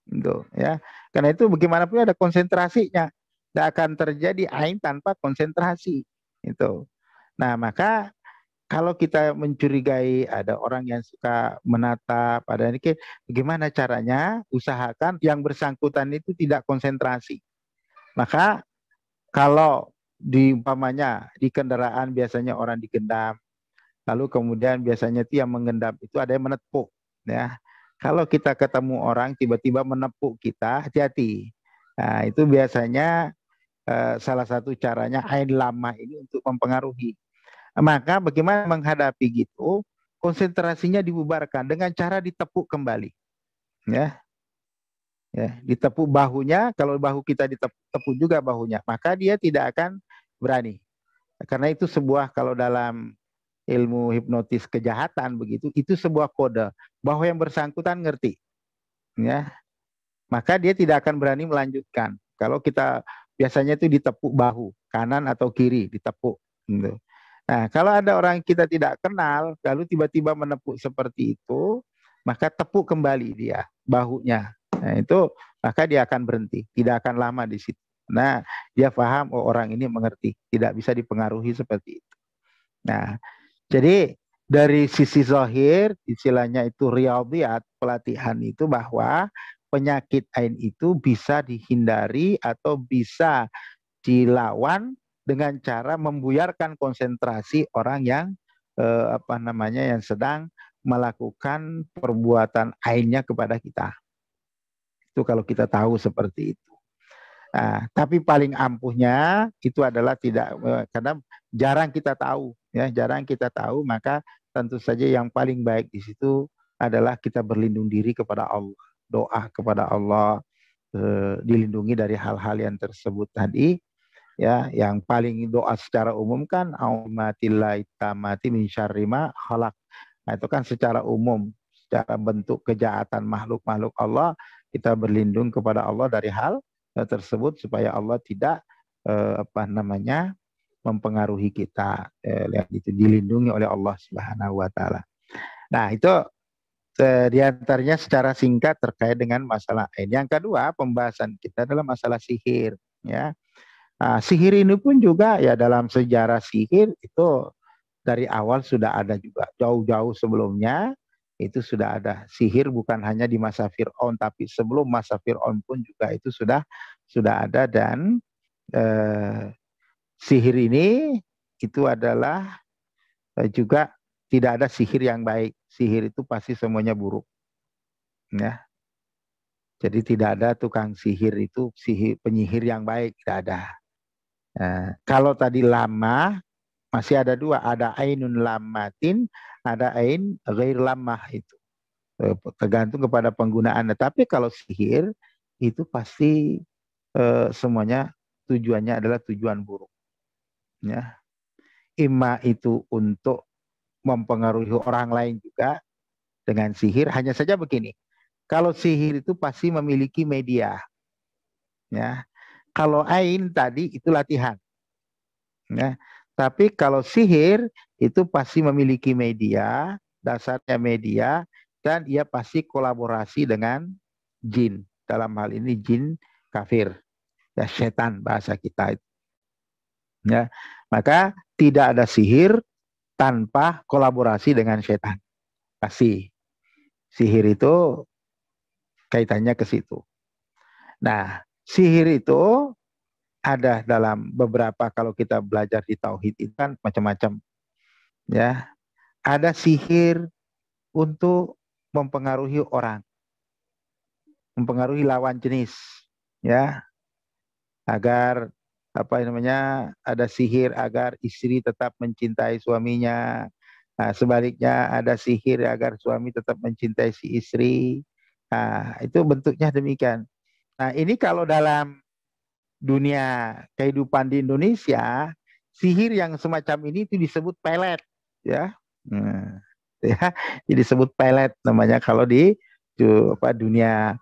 gitu ya. Karena itu bagaimanapun ada konsentrasinya, tidak akan terjadi ain tanpa konsentrasi itu. Nah maka kalau kita mencurigai ada orang yang suka menatap, ada ini, bagaimana caranya usahakan yang bersangkutan itu tidak konsentrasi. Maka kalau di umpamanya di kendaraan biasanya orang digendam, lalu kemudian biasanya itu yang mengendam itu ada yang menepuk, ya. Kalau kita ketemu orang tiba-tiba menepuk kita, hati-hati. Nah, itu biasanya salah satu caranya ain lama ini untuk mempengaruhi. Maka bagaimana menghadapi gitu? Konsentrasinya dibubarkan dengan cara ditepuk kembali, ya. Ya, ditepuk bahunya, kalau bahu kita ditepuk juga bahunya, maka dia tidak akan berani. Karena itu sebuah, kalau dalam ilmu hipnotis kejahatan begitu, itu sebuah kode bahwa yang bersangkutan ngerti, ya. Maka dia tidak akan berani melanjutkan. Kalau kita biasanya itu ditepuk bahu kanan atau kiri, ditepuk gitu. Nah, kalau ada orang kita tidak kenal lalu tiba-tiba menepuk seperti itu, maka tepuk kembali dia bahunya. Nah, itu maka dia akan berhenti, tidak akan lama di situ. Nah, dia paham, oh orang ini mengerti, tidak bisa dipengaruhi seperti itu. Nah, jadi dari sisi zahir, istilahnya itu riyadhiyat, pelatihan itu bahwa penyakit ain itu bisa dihindari atau bisa dilawan dengan cara membuyarkan konsentrasi orang yang apa namanya yang sedang melakukan perbuatan ainnya kepada kita. Itu kalau kita tahu seperti itu. Nah, tapi paling ampuhnya itu adalah tidak, karena jarang kita tahu, ya, jarang kita tahu, maka tentu saja yang paling baik di situ adalah kita berlindung diri kepada Allah, doa kepada Allah, dilindungi dari hal-hal yang tersebut tadi, ya. Yang paling doa secara umum kan aumatillahi tamati min syarri ma khalaq. Nah, itu kan secara umum, secara bentuk kejahatan makhluk-makhluk Allah, kita berlindung kepada Allah dari hal tersebut supaya Allah tidak apa namanya mempengaruhi kita, itu dilindungi oleh Allah Subhanahu wa taala. Nah, itu diantaranya secara singkat terkait dengan masalah ini. Yang kedua, pembahasan kita adalah masalah sihir, ya. Nah, sihir ini pun juga ya dalam sejarah sihir itu dari awal sudah ada juga. Jauh-jauh sebelumnya itu sudah ada sihir, bukan hanya di masa Fir'aun, tapi sebelum masa Fir'aun pun juga itu sudah ada. Dan sihir ini itu adalah juga tidak ada sihir yang baik. Sihir itu pasti semuanya buruk. Ya. Jadi tidak ada tukang sihir itu penyihir yang baik, tidak ada. Nah, kalau tadi lama masih ada dua, ada ainun lamatin, ada ain ghair lamah itu. Tergantung kepada penggunaannya. Tapi kalau sihir itu pasti semuanya tujuannya adalah tujuan buruk. Ya. Ima itu untuk mempengaruhi orang lain juga dengan sihir. Hanya saja begini, kalau sihir itu pasti memiliki media. Ya. Kalau ain tadi itu latihan. Ya. Tapi kalau sihir itu pasti memiliki media, dasarnya media, dan ia pasti kolaborasi dengan jin. Dalam hal ini jin kafir, ya setan bahasa kita itu. Ya, maka tidak ada sihir tanpa kolaborasi dengan setan. Pasti sihir itu kaitannya ke situ. Nah, sihir itu ada dalam beberapa, kalau kita belajar di tauhid itu kan macam-macam. Ya, ada sihir untuk mempengaruhi orang, mempengaruhi lawan jenis, ya, agar apa namanya, ada sihir agar istri tetap mencintai suaminya. Nah, sebaliknya ada sihir agar suami tetap mencintai si istri. Nah, itu bentuknya demikian. Nah, ini kalau dalam dunia kehidupan di Indonesia, sihir yang semacam ini itu disebut pelet, ya. Nah, ya, disebut pelet namanya kalau di dunia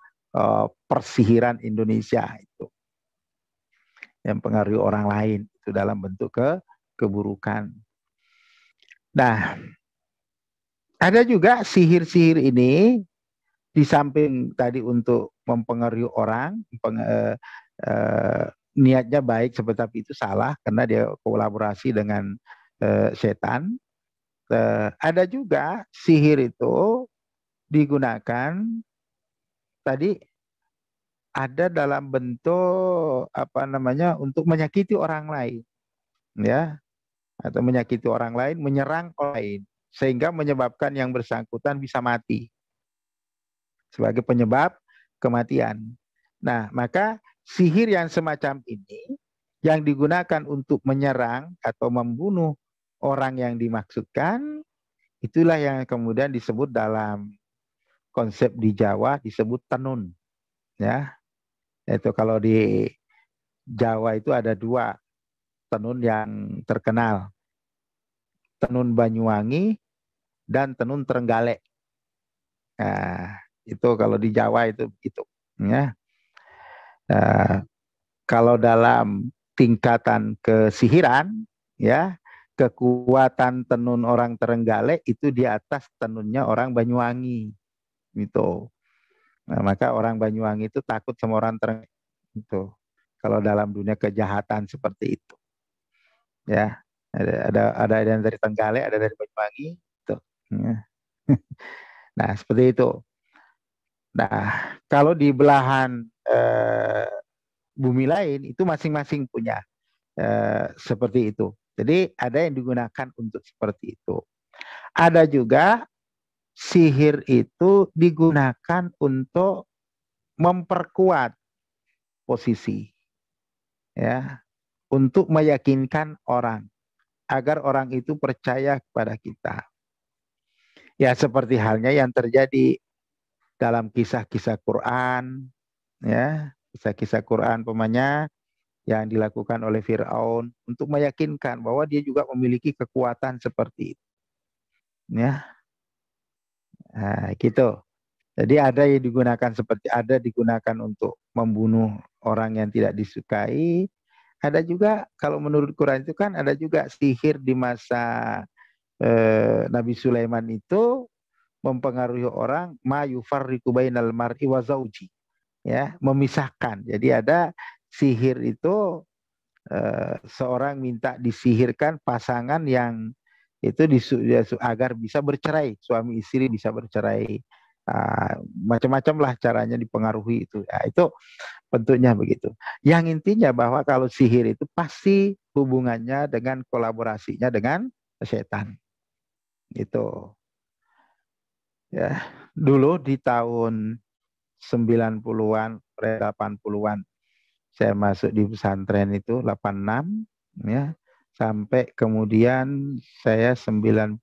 persihiran Indonesia itu, yang pengaruhi orang lain itu dalam bentuk keburukan. Nah, ada juga sihir-sihir ini di samping tadi untuk mempengaruhi orang, eh, niatnya baik, tapi itu salah karena dia kolaborasi dengan setan. Ada juga sihir itu digunakan tadi ada dalam bentuk apa namanya, untuk menyakiti orang lain, ya, atau menyakiti orang lain, menyerang orang lain sehingga menyebabkan yang bersangkutan bisa mati sebagai penyebab kematian. Nah, maka sihir yang semacam ini yang digunakan untuk menyerang atau membunuh orang yang dimaksudkan, itulah yang kemudian disebut dalam konsep di Jawa disebut tenun. Ya, itu kalau di Jawa itu ada dua tenun yang terkenal, tenun Banyuwangi dan tenun Trenggalek. Nah, itu kalau di Jawa itu begitu. Ya. Nah, kalau dalam tingkatan kesihiran, ya, kekuatan tenun orang Trenggalek itu di atas tenunnya orang Banyuwangi, gitu. Nah, maka orang Banyuwangi itu takut sama orang Trenggalek itu. Kalau dalam dunia kejahatan seperti itu, ya, ada yang dari Trenggalek, ada dari Banyuwangi, itu. Nah, seperti itu. Nah, kalau di belahan bumi lain itu masing-masing punya seperti itu. Jadi ada yang digunakan untuk seperti itu. Ada juga sihir itu digunakan untuk memperkuat posisi, ya, untuk meyakinkan orang agar orang itu percaya kepada kita. Ya, seperti halnya yang terjadi dalam kisah-kisah Quran, ya, kisah-kisah Quran pemanya yang dilakukan oleh Firaun untuk meyakinkan bahwa dia juga memiliki kekuatan seperti itu, ya. Nah, gitu. Jadi ada yang digunakan seperti, ada digunakan untuk membunuh orang yang tidak disukai. Ada juga kalau menurut Quran itu kan ada juga sihir di masa Nabi Sulaiman itu mempengaruhi orang, ma yufarriqu bainal mar'i wa zauji, ya, memisahkan. Jadi ada sihir itu seorang minta disihirkan pasangan yang itu agar bisa bercerai, suami istri bisa bercerai. Macam-macam lah caranya dipengaruhi itu. Ya, itu bentuknya begitu. Yang intinya bahwa kalau sihir itu pasti hubungannya dengan kolaborasinya dengan setan. Gitu. Ya. dulu di tahun 90-an, 80-an saya masuk di pesantren itu 86 ya, sampai kemudian saya 92,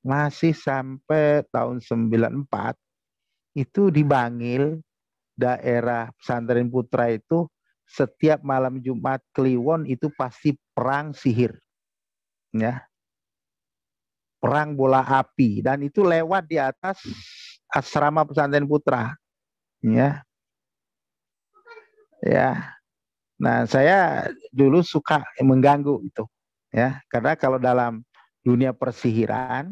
masih sampai tahun 94 itu di Bangil, daerah pesantren Putra itu setiap malam Jumat Kliwon itu pasti perang sihir ya, perang bola api, dan itu lewat di atas asrama pesantren Putra ya. Ya, nah saya dulu suka mengganggu itu ya, karena kalau dalam dunia persihiran,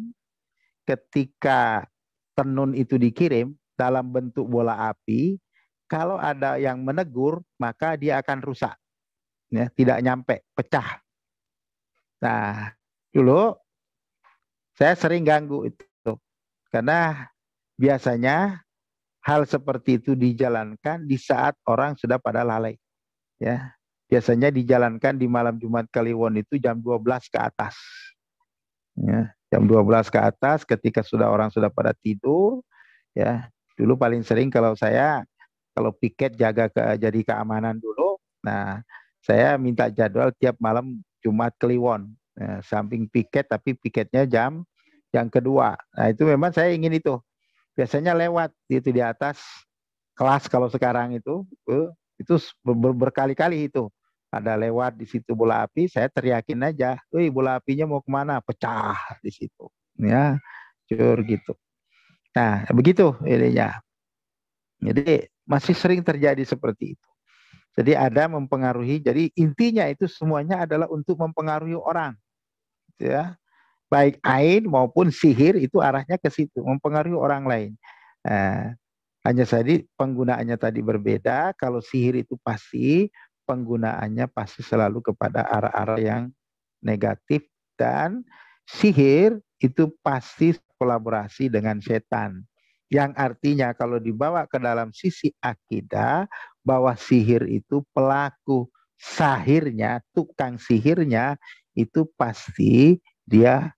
ketika tenun itu dikirim dalam bentuk bola api, kalau ada yang menegur maka dia akan rusak ya, tidak nyampe, pecah. Nah dulu saya sering ganggu itu karena biasanya hal seperti itu dijalankan di saat orang sudah pada lalai ya. Biasanya dijalankan di malam Jumat Kliwon itu jam 12 ke atas. Ya, jam 12 ke atas ketika sudah orang sudah pada tidur ya. Dulu paling sering kalau saya, kalau piket jaga jadi keamanan dulu. Nah, saya minta jadwal tiap malam Jumat Kliwon. Nah, samping piket tapi piketnya jam yang kedua. Nah, itu memang saya ingin itu. Biasanya lewat itu di atas kelas kalau sekarang itu berkali-kali itu ada lewat di situ bola api, saya teriakin aja, "Wih, bola apinya mau kemana?" Pecah di situ ya, cur gitu. Nah begitu ininya, jadi masih sering terjadi seperti itu. Jadi ada mempengaruhi, jadi intinya itu semuanya adalah untuk mempengaruhi orang ya, baik ain maupun sihir itu arahnya ke situ, mempengaruhi orang lain. Nah, hanya saja penggunaannya tadi berbeda. Kalau sihir itu pasti penggunaannya pasti selalu kepada arah-arah yang negatif, dan sihir itu pasti kolaborasi dengan setan. Yang artinya kalau dibawa ke dalam sisi akidah, bahwa sihir itu pelaku sahirnya, tukang sihirnya itu pasti dia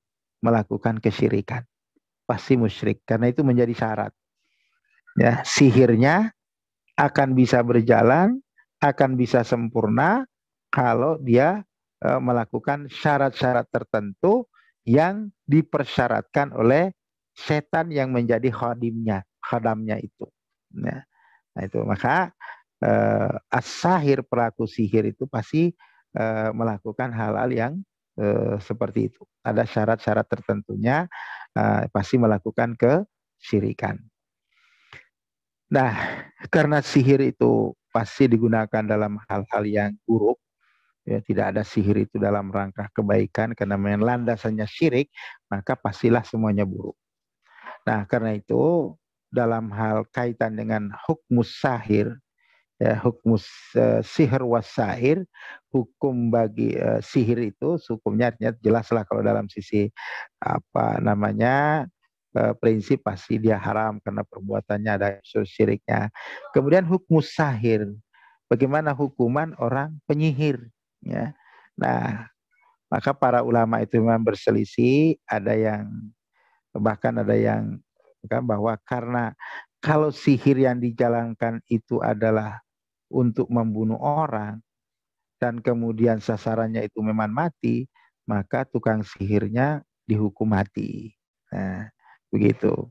melakukan kesyirikan, pasti musyrik, karena itu menjadi syarat. Ya, sihirnya akan bisa berjalan, akan bisa sempurna kalau dia melakukan syarat-syarat tertentu yang dipersyaratkan oleh setan yang menjadi khadamnya itu. Ya. Nah itu maka as-sahir, pelaku sihir itu pasti melakukan hal-hal yang seperti itu. Ada syarat-syarat tertentunya, pasti melakukan kesyirikan. Nah, karena sihir itu pasti digunakan dalam hal-hal yang buruk, ya tidak ada sihir itu dalam rangka kebaikan, karena memang landasannya syirik, maka pastilah semuanya buruk. Nah, karena itu dalam hal kaitan dengan hukmus sahir, ya hukmus sihir wasair, hukum bagi sihir itu, hukumnya artinya jelaslah kalau dalam sisi apa namanya prinsip pasti dia haram karena perbuatannya ada unsur syiriknya. Kemudian hukum sahir, bagaimana hukuman orang penyihir ya. Nah, maka para ulama itu memang berselisih, ada yang bahkan ada yang kan bahwa karena kalau sihir yang dijalankan itu adalah untuk membunuh orang dan kemudian sasarannya itu memang mati, maka tukang sihirnya dihukum mati. Nah, begitu.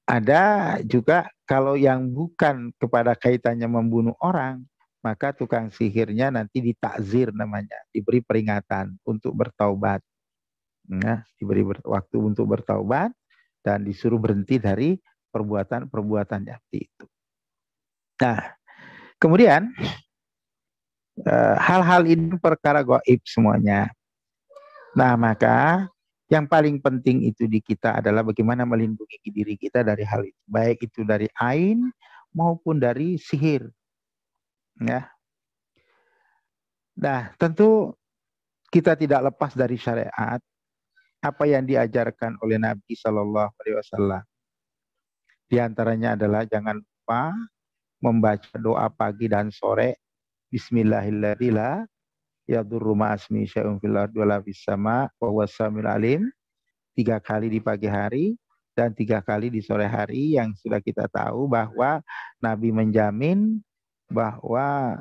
Ada juga kalau yang bukan kepada kaitannya membunuh orang, maka tukang sihirnya nanti ditakzir namanya, diberi peringatan untuk bertaubat. Nah, diberi waktu untuk bertaubat dan disuruh berhenti dari perbuatan-perbuatan seperti itu. Nah, kemudian hal-hal ini perkara gaib semuanya. Nah, maka yang paling penting itu di kita adalah bagaimana melindungi diri kita dari hal itu, baik itu dari ain maupun dari sihir. Ya. Nah, tentu kita tidak lepas dari syariat apa yang diajarkan oleh Nabi Shallallahu Alaihi Wasallam. Di antaranya adalah jangan lupa membaca doa pagi dan sore. Bismillahirrahmanirrahim. Yadurru ma'asmi syai'un fil ardi wala fis sama' wa huwas samiul alim. 3 kali di pagi hari, dan 3 kali di sore hari, yang sudah kita tahu bahwa Nabi menjamin bahwa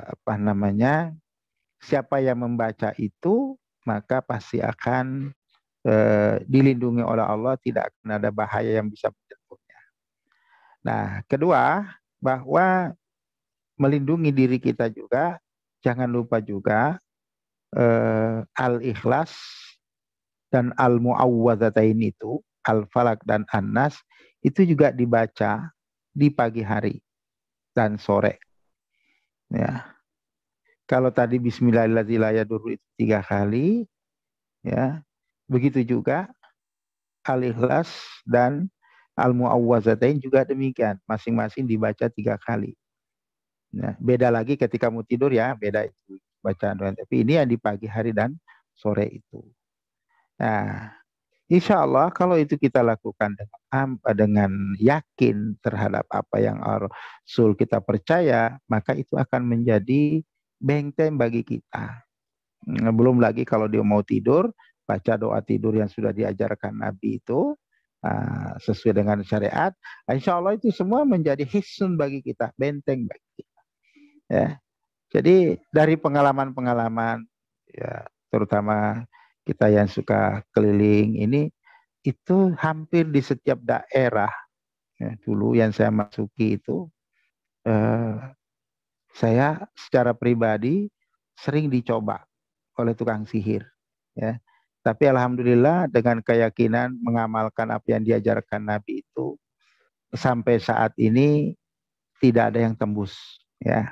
apa namanya, siapa yang membaca itu maka pasti akan dilindungi oleh Allah, tidak akan ada bahaya yang bisa menyentuhnya. Nah, kedua, bahwa melindungi diri kita juga, jangan lupa juga Al-Ikhlas dan Al-Mu'awwadzatain itu, Al-Falak dan An-Nas, itu juga dibaca di pagi hari dan sore. Ya, kalau tadi Bismillahirrahmanirrahim itu 3 kali, ya, begitu juga Al-Ikhlas dan Al-Mu'awwadzatain juga demikian, masing-masing dibaca 3 kali. Nah, beda lagi ketika mau tidur ya, beda itu bacaan doa. Tapi ini yang di pagi hari dan sore itu. Nah, insya Allah kalau itu kita lakukan dengan yakin terhadap apa yang Rasul kita percaya, maka itu akan menjadi benteng bagi kita. Belum lagi kalau dia mau tidur, baca doa tidur yang sudah diajarkan Nabi itu, sesuai dengan syariat, insya Allah itu semua menjadi hisun bagi kita, benteng bagi kita. Ya. Jadi dari pengalaman-pengalaman, ya, terutama kita yang suka keliling ini, itu hampir di setiap daerah, ya, dulu yang saya masuki itu, saya secara pribadi sering dicoba oleh tukang sihir, ya. Tapi alhamdulillah dengan keyakinan mengamalkan apa yang diajarkan Nabi itu, sampai saat ini tidak ada yang tembus, ya.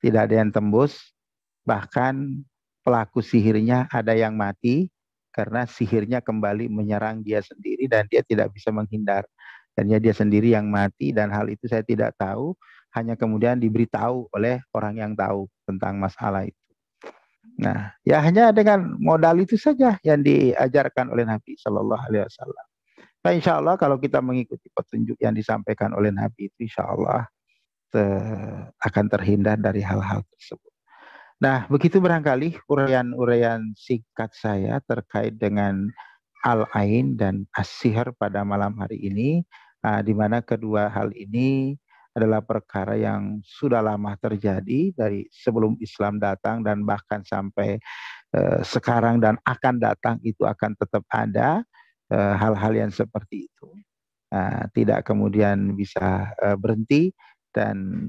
Tidak ada yang tembus, bahkan pelaku sihirnya ada yang mati karena sihirnya kembali menyerang dia sendiri dan dia tidak bisa menghindar. Dan dia sendiri yang mati, dan hal itu saya tidak tahu, hanya kemudian diberitahu oleh orang yang tahu tentang masalah itu. Nah, ya hanya dengan modal itu saja yang diajarkan oleh Nabi Shallallahu Alaihi Wasallam. Nah, insya Allah kalau kita mengikuti petunjuk yang disampaikan oleh Nabi itu, insya Allah akan terhindar dari hal-hal tersebut. Nah, begitu barangkali uraian-uraian singkat saya terkait dengan Al-Ain dan As-Sihr pada malam hari ini, di mana kedua hal ini adalah perkara yang sudah lama terjadi dari sebelum Islam datang, dan bahkan sampai sekarang dan akan datang itu akan tetap ada hal-hal yang seperti itu. Tidak kemudian bisa berhenti, dan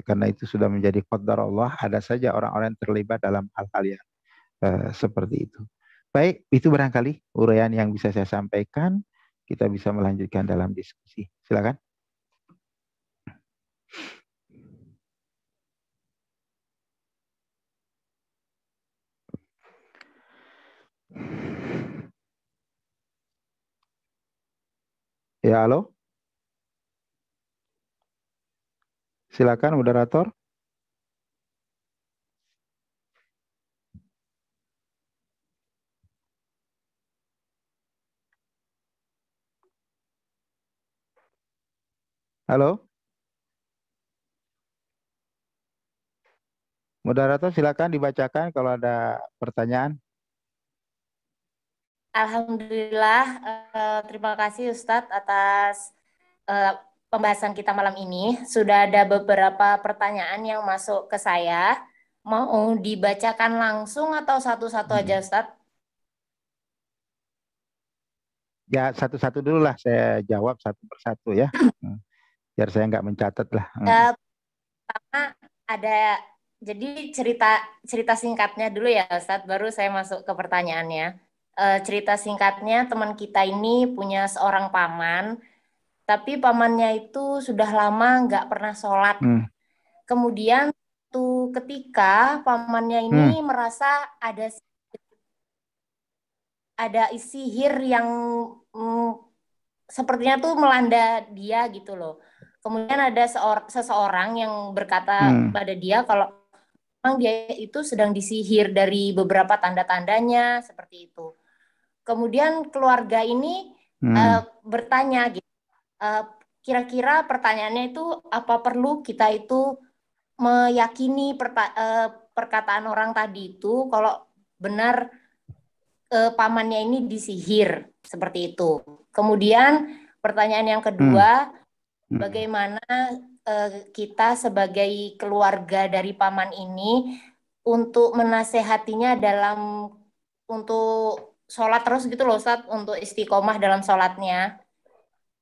karena itu sudah menjadi qadar Allah, ada saja orang-orang yang terlibat dalam hal-hal yang seperti itu. Baik, itu barangkali uraian yang bisa saya sampaikan. Kita bisa melanjutkan dalam diskusi. Silakan. Ya, halo. Silakan moderator. Halo. Moderator silakan dibacakan kalau ada pertanyaan. Alhamdulillah, terima kasih Ustadz atas pembahasan kita malam ini. Sudah ada beberapa pertanyaan yang masuk ke saya. Mau dibacakan langsung atau satu-satu aja Ustadz? Ya, satu-satu dulu lah, saya jawab satu persatu ya. Biar saya nggak mencatat lah. Pertama ada, jadi cerita singkatnya dulu ya Ustadz, baru saya masuk ke pertanyaannya. Cerita singkatnya, teman kita ini punya seorang paman, tapi pamannya itu sudah lama nggak pernah sholat. Kemudian tuh ketika pamannya ini merasa ada sihir yang sepertinya tuh melanda dia gitu loh. Kemudian ada seseorang yang berkata pada dia kalau memang dia itu sedang disihir dari beberapa tanda-tandanya seperti itu. Kemudian keluarga ini bertanya gitu, kira-kira pertanyaannya itu apa perlu kita itu meyakini perkataan orang tadi itu kalau benar pamannya ini disihir seperti itu. Kemudian pertanyaan yang Hmm. kedua, Hmm. bagaimana kita sebagai keluarga dari paman ini untuk menasehatinya dalam untuk sholat terus gitu loh Ustadz, untuk istiqomah dalam sholatnya.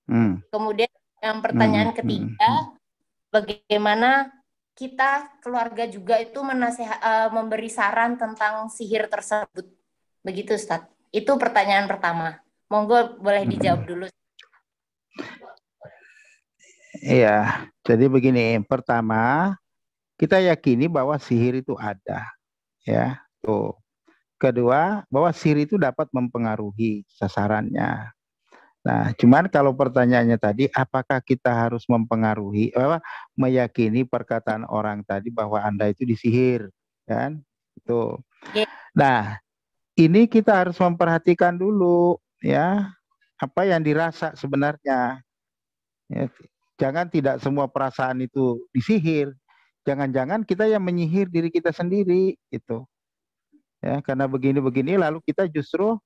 Hmm. Kemudian yang Hmm. pertanyaan Hmm. ketiga, bagaimana kita keluarga juga itu memberi saran tentang sihir tersebut. Begitu Ustadz. Itu pertanyaan pertama. Monggo boleh dijawab Hmm. dulu. Iya, jadi begini. Pertama, kita yakini bahwa sihir itu ada, ya. Tuh. Kedua, bahwa sihir itu dapat mempengaruhi sasarannya. Nah, cuman kalau pertanyaannya tadi, apakah kita harus mempengaruhi, meyakini perkataan orang tadi bahwa Anda itu disihir, kan? Itu. Oke. Nah, ini kita harus memperhatikan dulu, ya, apa yang dirasa sebenarnya. Ya, jangan tidak semua perasaan itu disihir. Jangan-jangan kita yang menyihir diri kita sendiri, itu. Ya, karena begini-begini, lalu kita justru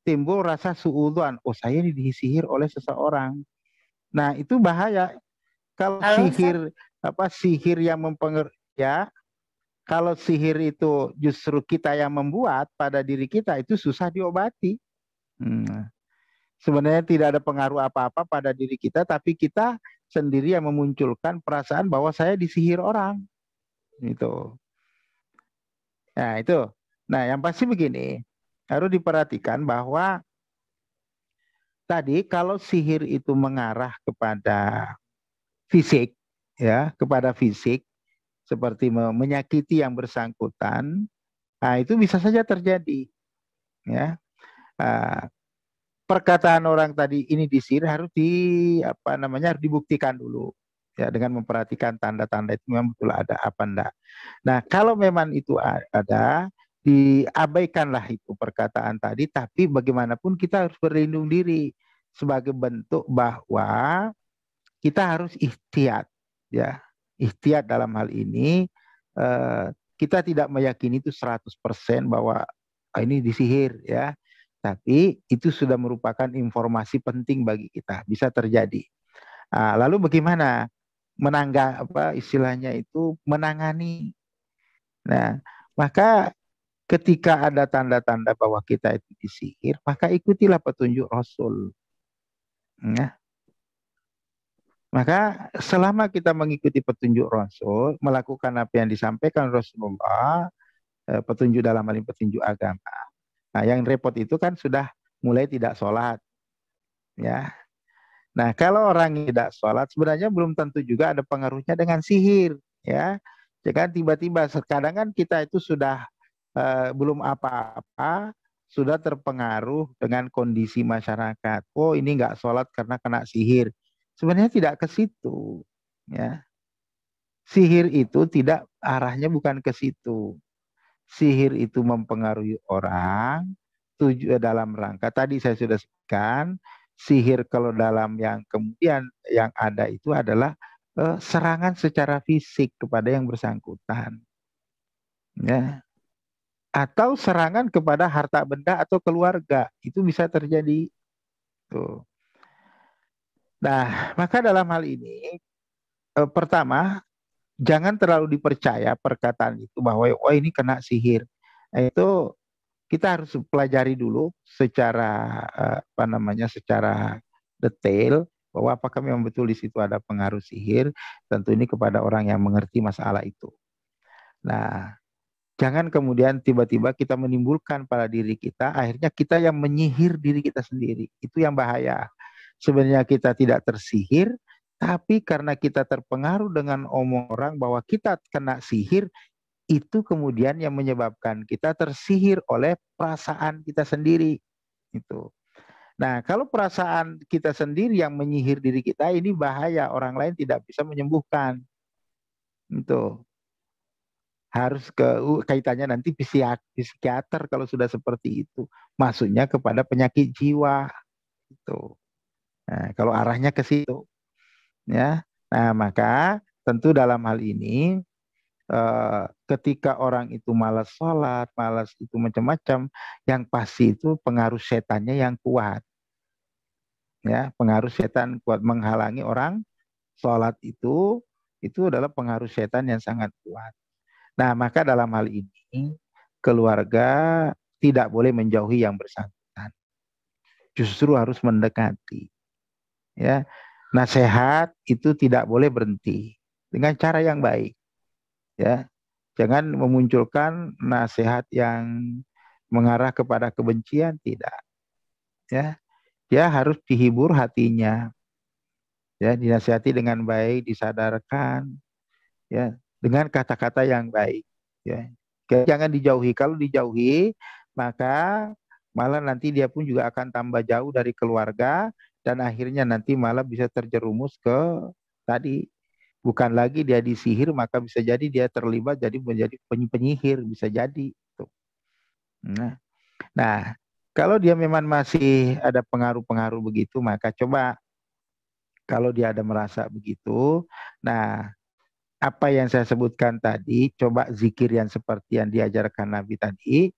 timbul rasa suudzon. Oh, saya ini disihir oleh seseorang. Nah, itu bahaya. Kalau Halo Ustadz. sihir yang mempengaruhi, ya, kalau sihir itu justru kita yang membuat pada diri kita, itu susah diobati. Hmm. Sebenarnya tidak ada pengaruh apa-apa pada diri kita, tapi kita sendiri yang memunculkan perasaan bahwa saya disihir orang. Itu. Nah, itu. Nah, yang pasti begini, harus diperhatikan bahwa tadi kalau sihir itu mengarah kepada fisik, ya, kepada fisik, seperti menyakiti yang bersangkutan, nah itu bisa saja terjadi, ya. Nah, perkataan orang tadi ini disihir harus harus dibuktikan dulu, ya, dengan memperhatikan tanda-tanda itu memang betul ada apa enggak. Nah, kalau memang itu ada, diabaikanlah itu perkataan tadi, tapi bagaimanapun kita harus berlindung diri sebagai bentuk bahwa kita harus ihtiyat, ya. Ihtiyat dalam hal ini, eh, kita tidak meyakini itu 100% bahwa ini disihir, ya. Tapi itu sudah merupakan informasi penting bagi kita, bisa terjadi. Lalu bagaimana istilahnya itu menangani. Nah, maka ketika ada tanda-tanda bahwa kita itu disihir, maka ikutilah petunjuk Rasul. Ya. Maka selama kita mengikuti petunjuk Rasul, melakukan apa yang disampaikan Rasulullah, petunjuk dalam hal ini petunjuk agama. Nah, yang repot itu kan sudah mulai tidak sholat, ya. Nah, kalau orang tidak sholat, sebenarnya belum tentu juga ada pengaruhnya dengan sihir, ya. Jangan tiba-tiba, kadang kan kita itu sudah belum apa-apa, sudah terpengaruh dengan kondisi masyarakat. Oh, ini nggak sholat karena kena sihir. Sebenarnya tidak ke situ, ya. Sihir itu tidak, arahnya bukan ke situ. Sihir itu mempengaruhi orang dalam rangka tadi saya sudah sebutkan, sihir kalau dalam yang kemudian yang ada itu adalah serangan secara fisik kepada yang bersangkutan, ya, atau serangan kepada harta benda atau keluarga, itu bisa terjadi tuh. Nah, maka dalam hal ini pertama, jangan terlalu dipercaya perkataan itu bahwa oh ini kena sihir. Nah, itu kita harus pelajari dulu secara secara detail bahwa apakah memang betul di situ ada pengaruh sihir. Tentu ini kepada orang yang mengerti masalah itu. Nah, jangan kemudian tiba-tiba kita menimbulkan pada diri kita, akhirnya kita yang menyihir diri kita sendiri. Itu yang bahaya. Sebenarnya kita tidak tersihir, tapi karena kita terpengaruh dengan omong orang bahwa kita kena sihir, itu kemudian yang menyebabkan kita tersihir oleh perasaan kita sendiri. Itu. Nah, kalau perasaan kita sendiri yang menyihir diri kita, ini bahaya. Orang lain tidak bisa menyembuhkan. Itu. Harus kaitannya nanti psikiater kalau sudah seperti itu. Maksudnya kepada penyakit jiwa. Itu. Nah, kalau arahnya ke situ. Ya. Nah, maka tentu dalam hal ini ketika orang itu malas sholat, malas itu macam-macam, yang pasti itu pengaruh setannya yang kuat. Ya, pengaruh setan kuat menghalangi orang sholat itu adalah pengaruh setan yang sangat kuat. Nah, maka dalam hal ini keluarga tidak boleh menjauhi yang bersangkutan. Justru harus mendekati. Ya, nasihat itu tidak boleh berhenti dengan cara yang baik. Ya, jangan memunculkan nasihat yang mengarah kepada kebencian, tidak. Ya, dia harus dihibur hatinya. Ya, dinasihati dengan baik, disadarkan, ya, dengan kata-kata yang baik. Ya, jangan dijauhi. Kalau dijauhi, maka malah nanti dia pun juga akan tambah jauh dari keluarga dan akhirnya nanti malah bisa terjerumus ke tadi, bukan lagi dia disihir, maka bisa jadi dia terlibat jadi menjadi penyihir, bisa jadi. Tuh. Nah, kalau dia memang masih ada pengaruh-pengaruh begitu, maka coba kalau dia ada merasa begitu, nah apa yang saya sebutkan tadi, coba zikir yang seperti yang diajarkan Nabi tadi,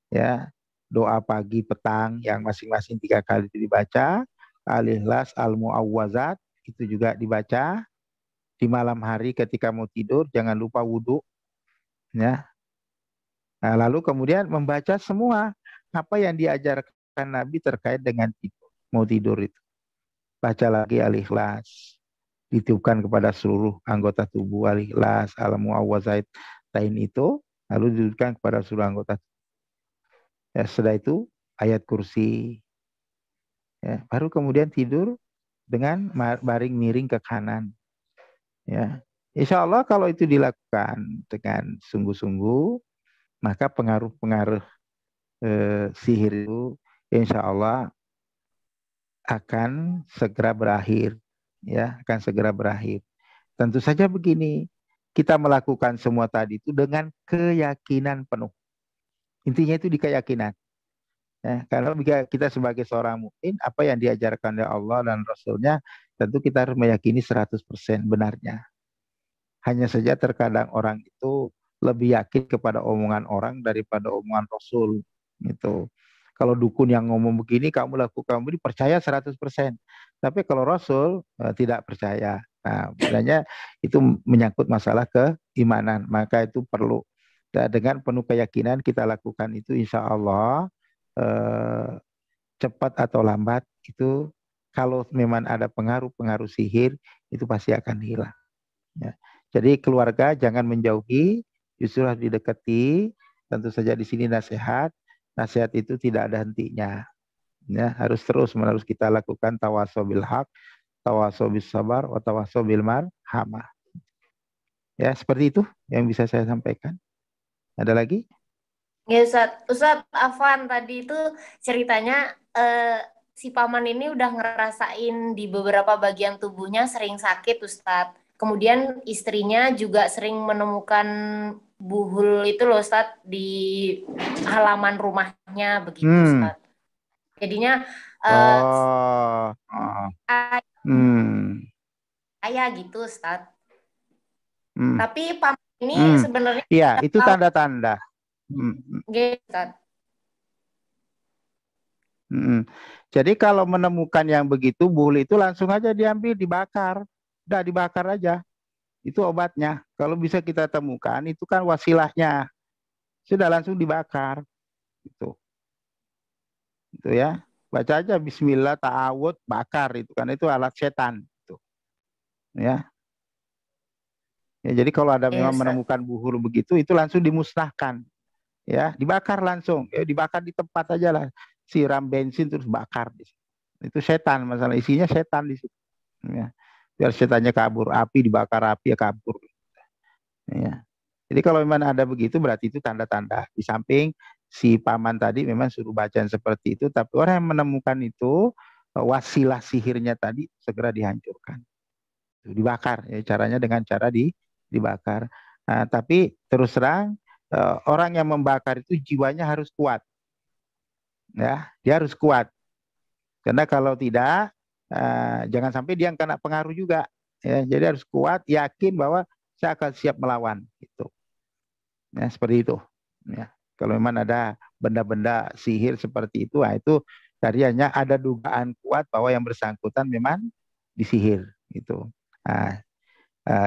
ya, doa pagi, petang, yang masing-masing 3 kali itu dibaca, Al-Ikhlas, Al-Mu'awwazat, itu juga dibaca, di malam hari ketika mau tidur, jangan lupa wudhu, ya. Nah, lalu kemudian membaca semua apa yang diajarkan Nabi terkait dengan tidur, mau tidur itu. Baca lagi Al-Ikhlas, ditiupkan kepada seluruh anggota tubuh Al-Ikhlas, Al-Mu'awwazaitain itu, lalu ditiupkan kepada seluruh anggota. Ya, setelah itu ayat kursi, ya, baru kemudian tidur dengan baring miring ke kanan. Ya, Insya Allah kalau itu dilakukan dengan sungguh-sungguh, maka pengaruh-pengaruh sihir itu insya Allah akan segera berakhir, ya, akan segera berakhir. Tentu saja begini, kita melakukan semua tadi itu dengan keyakinan penuh. Intinya itu di keyakinan. Ya, karena kita sebagai seorang mukmin, apa yang diajarkan oleh Allah dan Rasulnya, tentu kita harus meyakini 100% benarnya. Hanya saja terkadang orang itu lebih yakin kepada omongan orang daripada omongan Rasul. Gitu. Kalau dukun yang ngomong begini, kamu lakukan begini, percaya 100%. Tapi kalau Rasul tidak percaya. Nah, sebenarnya itu menyangkut masalah keimanan. Maka itu perlu. Dan dengan penuh keyakinan kita lakukan itu, insya Allah eh, cepat atau lambat itu, kalau memang ada pengaruh-pengaruh sihir, itu pasti akan hilang. Ya. Jadi keluarga jangan menjauhi, justru harus didekati. Tentu saja di sini nasihat. Nasihat itu tidak ada hentinya. Ya, harus terus menerus kita lakukan tawasobil haq, tawasobil sabar, tawasobil marhamah. Ya, seperti itu yang bisa saya sampaikan. Ada lagi? Ya Ustadz Afwan tadi itu ceritanya si paman ini udah ngerasain di beberapa bagian tubuhnya sering sakit Ustadz. Kemudian istrinya juga sering menemukan buhul itu loh Ustadz di halaman rumahnya begitu Hmm. Ustadz. Jadinya Oh. Oh. Hmm. saya gitu Ustadz. Hmm. Tapi paman ini Hmm. sebenarnya Iya, tidak itu tahu tanda-tanda. Hmm. gitu Ustadz. Hmm. Jadi kalau menemukan yang begitu, buhl itu langsung aja diambil, dibakar. Udah dibakar aja. Itu obatnya. Kalau bisa kita temukan, itu kan wasilahnya. Sudah langsung dibakar. Itu. Itu ya. Baca aja Bismillah, ta'awud, bakar. Itu kan itu alat setan. Itu. Ya. Ya, jadi kalau ada Ya, memang Ustadz. menemukan buhur begitu, itu langsung dimusnahkan. Ya, dibakar langsung. Ya, dibakar di tempat aja lah. Siram bensin terus bakar. Itu setan, masalah isinya setan di situ. Ya. Biar setannya kabur, api dibakar api ya kabur. Ya. Jadi kalau memang ada begitu berarti itu tanda-tanda. Di samping si paman tadi memang suruh bacaan seperti itu, tapi orang yang menemukan itu wasilah sihirnya tadi segera dihancurkan, dibakar. Ya, caranya dengan cara dibakar. Nah, tapi terus terang orang yang membakar itu jiwanya harus kuat, ya, dia harus kuat. Karena kalau tidak, jangan sampai dia kena pengaruh juga. Ya, jadi harus kuat, yakin bahwa saya akan siap melawan. Gitu. Ya, seperti itu. Ya. Kalau memang ada benda-benda sihir seperti itu, nah itu hanya ada dugaan kuat bahwa yang bersangkutan memang disihir gitu. Nah,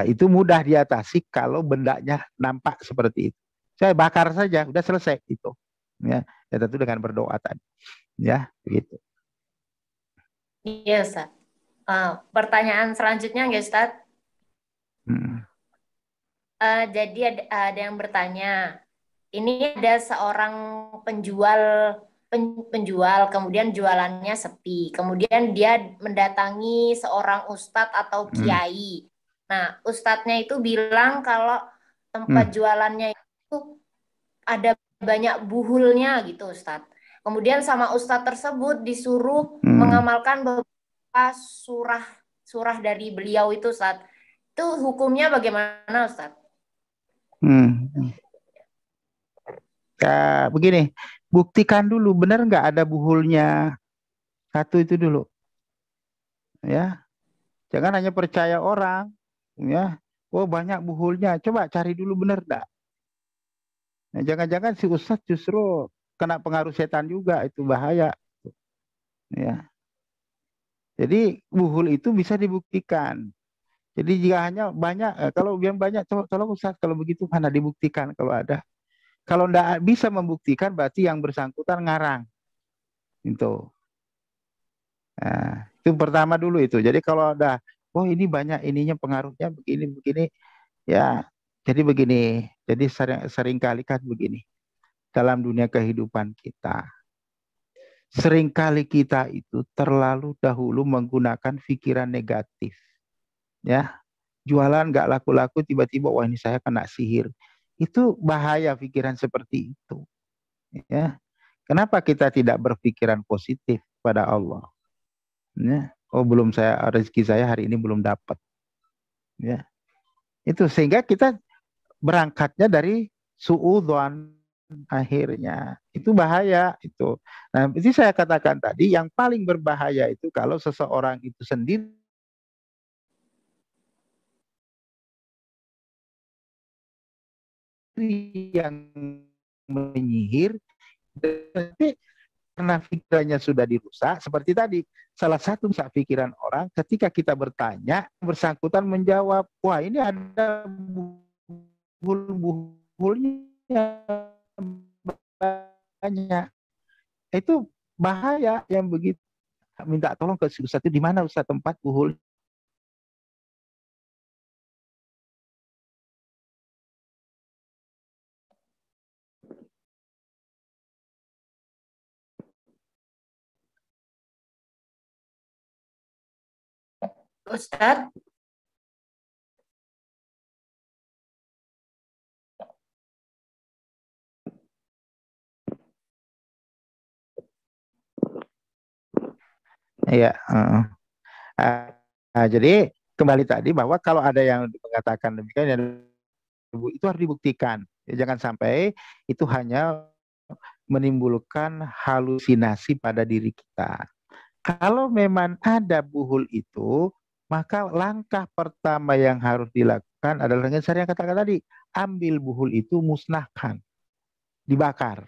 itu mudah diatasi kalau bendanya nampak seperti itu. Saya bakar saja, udah selesai itu. Ya tentu dengan berdoa tadi. Ya, begitu. Iya, Ustaz. Pertanyaan selanjutnya, nggak, Ustaz? Hmm. Jadi ada yang bertanya, ini ada seorang penjual penjual, kemudian jualannya sepi. Kemudian dia mendatangi seorang ustadz atau Hmm. kiai. Nah, ustadznya itu bilang kalau tempat Hmm. jualannya itu ada banyak buhulnya gitu, Ustadz. Kemudian sama ustadz tersebut disuruh Hmm. mengamalkan beberapa surah surah dari beliau itu, Ustadz. Itu hukumnya bagaimana, Ustadz? Hmm. Ya, begini, buktikan dulu benar nggak ada buhulnya. Satu itu dulu, ya. Jangan hanya percaya orang, ya. Oh banyak buhulnya, coba cari dulu benar nggak. Nah, jangan-jangan si ustadz justru kena pengaruh setan juga, itu bahaya, ya. Jadi buhul itu bisa dibuktikan. Jadi jika hanya banyak, kalau yang banyak, tolong ustadz kalau begitu mana dibuktikan kalau ada. Kalau tidak bisa membuktikan, berarti yang bersangkutan ngarang, itu. Nah, itu pertama dulu itu. Jadi kalau ada, oh ini banyak ininya pengaruhnya begini begini, ya. Jadi begini. Jadi sering kali kan begini dalam dunia kehidupan kita. Seringkali kita itu terlalu dahulu menggunakan pikiran negatif, ya. Jualan nggak laku-laku, tiba-tiba wah ini saya kena sihir. Itu bahaya pikiran seperti itu, ya. Kenapa kita tidak berpikiran positif pada Allah? Ya. Oh belum saya rezeki saya hari ini belum dapat, ya. Itu sehingga kita berangkatnya dari suudzon akhirnya. Itu bahaya itu. Nah, itu saya katakan tadi yang paling berbahaya itu kalau seseorang itu sendiri yang menyihir, tapi karena pikirannya sudah dirusak, seperti tadi, salah satu rusak pikiran orang ketika kita bertanya, bersangkutan menjawab, wah ini ada buhul-buhulnya banyak. Itu bahaya yang begitu. Minta tolong ke si Ustadz itu di mana Ustadz tempat buhul. Ustadz, Iya. Jadi kembali tadi bahwa kalau ada yang mengatakan demikian, ya, itu harus dibuktikan. Ya, jangan sampai itu hanya menimbulkan halusinasi pada diri kita. Kalau memang ada buhul itu, maka langkah pertama yang harus dilakukan adalah yang saya katakan tadi, ambil buhul itu, musnahkan, dibakar.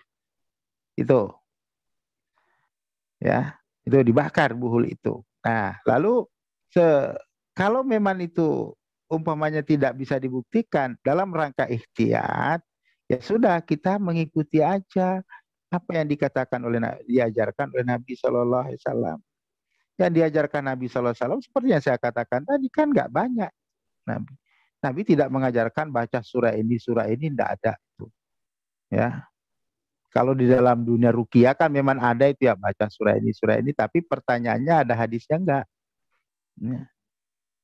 Itu, ya, itu dibakar buhul itu. Nah, lalu se kalau memang itu umpamanya tidak bisa dibuktikan dalam rangka ikhtiar, ya sudah kita mengikuti aja apa yang dikatakan oleh diajarkan oleh Nabi Shallallahu Alaihi Wasallam. Yang diajarkan Nabi Shallallahu Alaihi Wasallam seperti yang saya katakan tadi kan nggak banyak. Nabi Nabi tidak mengajarkan baca surah ini tidak ada tuh, ya. Kalau di dalam dunia rukia kan memang ada itu ya baca surah ini, tapi pertanyaannya ada hadisnya enggak? Ya.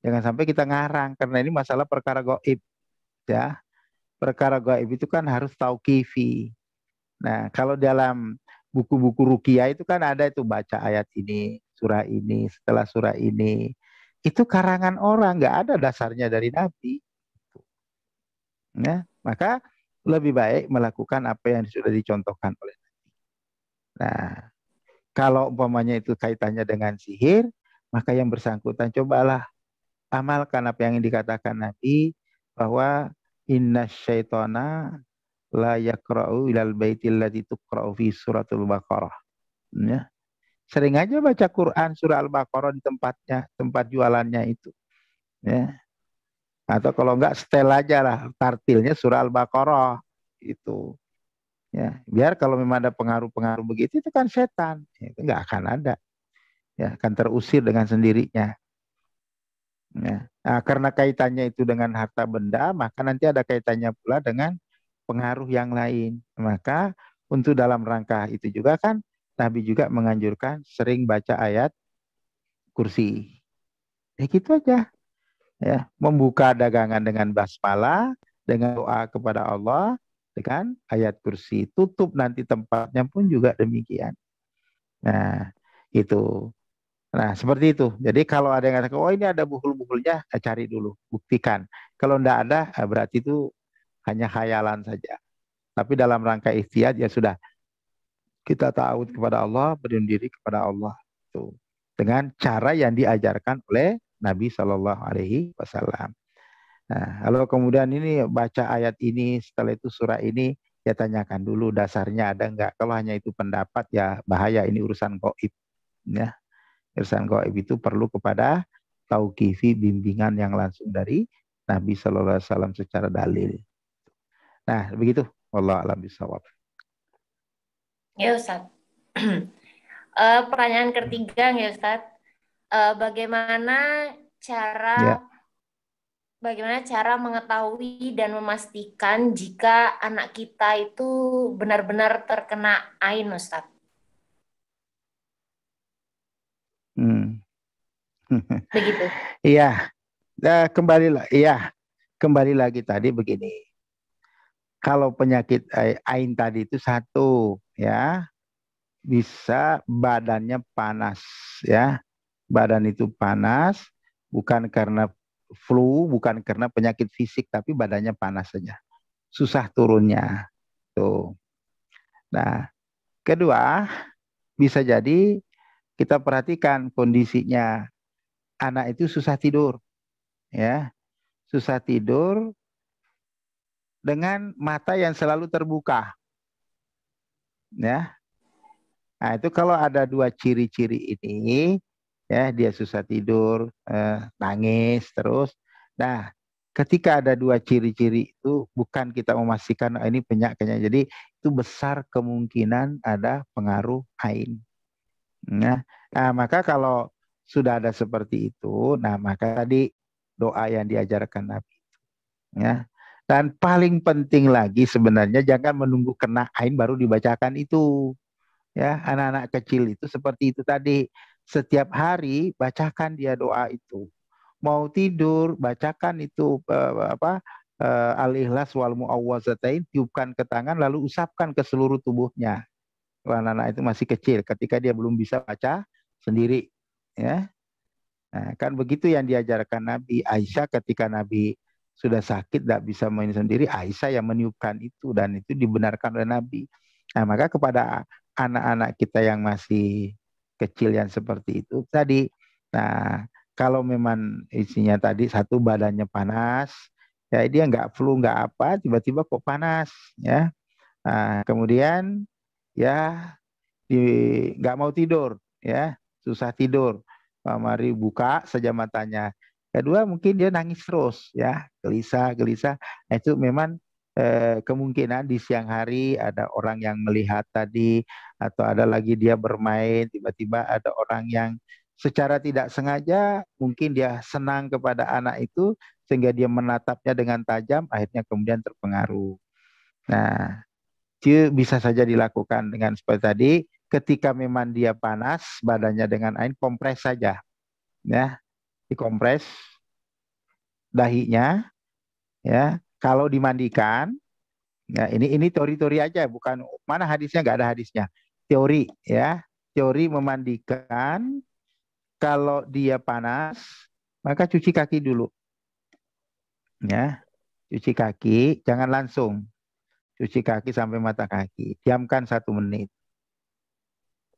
Jangan sampai kita ngarang karena ini masalah perkara gaib, ya. Perkara gaib itu kan harus tauqifi. Nah, kalau dalam buku-buku rukia itu kan ada itu baca ayat ini, setelah surah ini. Itu karangan orang, nggak ada dasarnya dari Nabi. Ya, maka lebih baik melakukan apa yang sudah dicontohkan oleh. Nah, kalau umpamanya itu kaitannya dengan sihir, maka yang bersangkutan cobalah amalkan apa yang dikatakan Nabi bahwa inna syaitona la yaqra'u ilal baitil ladzi tuqra'u fi suratul Baqarah. Ya. Sering aja baca Quran surah Al-Baqarah di tempatnya, tempat jualannya itu. Ya. Atau kalau enggak setel aja lah tartilnya surah Al-Baqarah itu. Ya, biar kalau memang ada pengaruh-pengaruh begitu itu kan setan, itu enggak akan ada. Ya, akan terusir dengan sendirinya. Ya. Nah, karena kaitannya itu dengan harta benda, maka nanti ada kaitannya pula dengan pengaruh yang lain. Maka untuk dalam rangka itu juga kan Nabi juga menganjurkan sering baca ayat kursi. Ya gitu aja. Ya, membuka dagangan dengan basmalah, dengan doa kepada Allah, dengan ayat kursi. Tutup nanti tempatnya pun juga demikian. Nah, itu. Nah, seperti itu. Jadi kalau ada yang katakan, oh ini ada buhul-buhulnya, cari dulu, buktikan. Kalau tidak ada, berarti itu hanya khayalan saja. Tapi dalam rangka ikhtiar ya sudah, kita ta'awud kepada Allah, berdiam diri kepada Allah. Itu. Dengan cara yang diajarkan oleh Nabi Shallallahu Alaihi Wasallam. Nah, kalau kemudian ini baca ayat ini, setelah itu surah ini, ya tanyakan dulu dasarnya ada enggak. Kalau hanya itu pendapat ya bahaya, ini urusan gaib. Ya. Urusan gaib itu perlu kepada tauqifi, bimbingan yang langsung dari Nabi Shallallahu Alaihi Wasallam secara dalil. Nah, begitu. Wallahu a'lam bishawab. Ya Ustaz. Pertanyaan ketiga ya Ustaz. Bagaimana cara Ya. bagaimana cara mengetahui dan memastikan jika anak kita itu benar-benar terkena ain, Ustaz? Hmm. Begitu. Iya. Nah, kembali lagi tadi begini. Kalau penyakit ain tadi itu satu, ya, bisa badannya panas, ya. Badan itu panas, bukan karena flu, bukan karena penyakit fisik, tapi badannya panas saja. Susah turunnya. Tuh. Nah, kedua, bisa jadi kita perhatikan kondisinya. Anak itu susah tidur, ya. Susah tidur dengan mata yang selalu terbuka, ya. Nah, itu kalau ada dua ciri-ciri ini, ya, dia susah tidur, nangis terus. Nah, ketika ada dua ciri-ciri itu, bukan kita memastikan ini penyakitnya. Jadi itu besar kemungkinan ada pengaruh ain. Nah, maka kalau sudah ada seperti itu, nah maka tadi doa yang diajarkan Nabi, ya. Dan paling penting lagi sebenarnya jangan menunggu kena ain baru dibacakan itu. Ya, anak-anak kecil itu seperti itu tadi. Setiap hari bacakan dia doa itu. Mau tidur, bacakan itu Al-Ikhlas wal Mu'awwazatain, tiupkan ke tangan lalu usapkan ke seluruh tubuhnya. Kalau anak-anak itu masih kecil, ketika dia belum bisa baca sendiri, ya. Nah, kan begitu yang diajarkan Nabi. Aisyah ketika Nabi sudah sakit, tidak bisa main sendiri, Aisyah yang meniupkan itu, dan itu dibenarkan oleh Nabi. Nah, maka kepada anak-anak kita yang masih kecil yang seperti itu tadi, nah kalau memang isinya tadi satu badannya panas, ya dia nggak flu nggak apa, tiba-tiba kok panas, ya. Nah, kemudian ya nggak mau tidur, ya, susah tidur. Mari buka saja matanya. Kedua mungkin dia nangis terus, ya, gelisah gelisah. Nah, itu memang kemungkinan di siang hari ada orang yang melihat tadi, atau ada lagi dia bermain, tiba-tiba ada orang yang secara tidak sengaja mungkin dia senang kepada anak itu sehingga dia menatapnya dengan tajam, akhirnya kemudian terpengaruh. Nah, itu bisa saja dilakukan dengan seperti tadi, ketika memang dia panas badannya dengan air, kompres saja, ya, dikompres dahinya, ya. Kalau dimandikan, ya, ini teori-teori aja, bukan mana hadisnya, nggak ada hadisnya, teori, ya, teori memandikan. Kalau dia panas maka cuci kaki dulu, ya, cuci kaki, jangan langsung cuci kaki sampai mata kaki, diamkan 1 menit.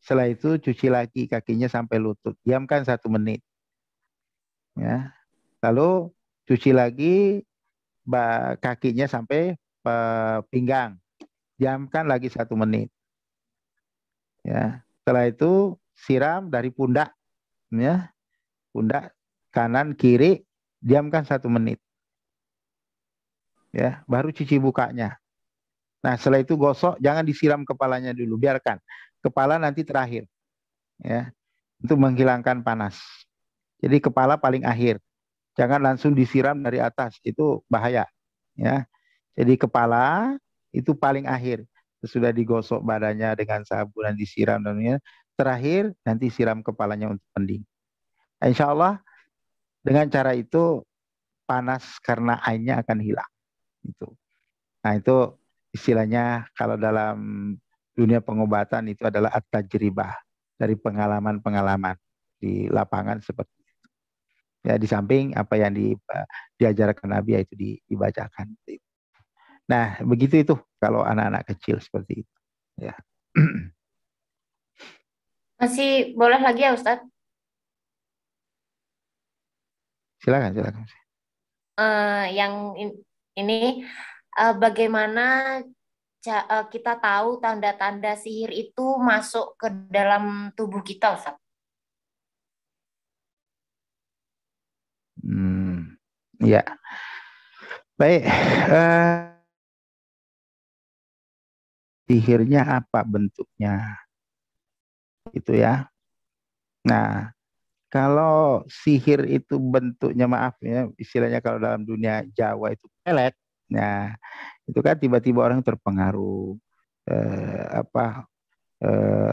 Setelah itu cuci lagi kakinya sampai lutut. Diamkan 1 menit. Ya. Lalu cuci lagi kakinya sampai pinggang. diamkan lagi 1 menit. Ya, setelah itu siram dari pundak, ya, pundak kanan kiri, diamkan 1 menit. Ya, baru cuci mukanya. Nah, setelah itu gosok, jangan disiram kepalanya dulu, biarkan. Kepala nanti terakhir, ya, untuk menghilangkan panas. Jadi kepala paling akhir. Jangan langsung disiram dari atas, itu bahaya, ya. Jadi kepala itu paling akhir. Sudah digosok badannya dengan sabun dan disiram dan terakhir nanti siram kepalanya untuk mending. Insya Allah dengan cara itu panas karena airnya akan hilang. Itu. Nah itu istilahnya kalau dalam dunia pengobatan itu adalah at-tajribah, dari pengalaman-pengalaman di lapangan seperti itu. Ya di samping apa yang diajarkan Nabi itu dibacakan. Nah begitu itu kalau anak-anak kecil seperti itu. Ya. Masih boleh lagi ya Ustadz? Silakan, silakan. Yang ini bagaimana kita tahu tanda-tanda sihir itu masuk ke dalam tubuh kita, Ustadz? Ya, baik. Sihirnya apa bentuknya? Itu ya. Nah, kalau sihir itu bentuknya, maaf ya, istilahnya kalau dalam dunia Jawa itu pelet. Nah, itu kan tiba-tiba orang terpengaruh. Apa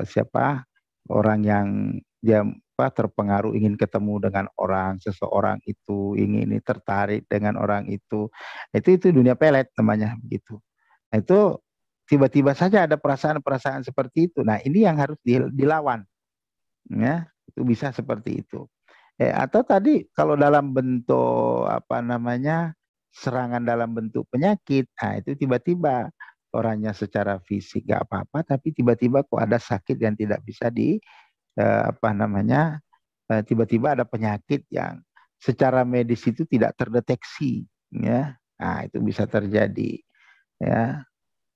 siapa orang yang dia apa terpengaruh ingin ketemu dengan orang seseorang itu ingin ini tertarik dengan orang itu dunia pelet namanya begitu. Nah, itu tiba-tiba saja ada perasaan-perasaan seperti itu. Nah, ini yang harus dilawan, ya. Itu bisa seperti itu. Atau tadi kalau dalam bentuk apa namanya serangan dalam bentuk penyakit, nah itu tiba-tiba orangnya secara fisik gak apa-apa, tapi tiba-tiba kok ada sakit yang tidak bisa apa namanya tiba-tiba ada penyakit yang secara medis itu tidak terdeteksi, ya. Nah itu bisa terjadi, ya.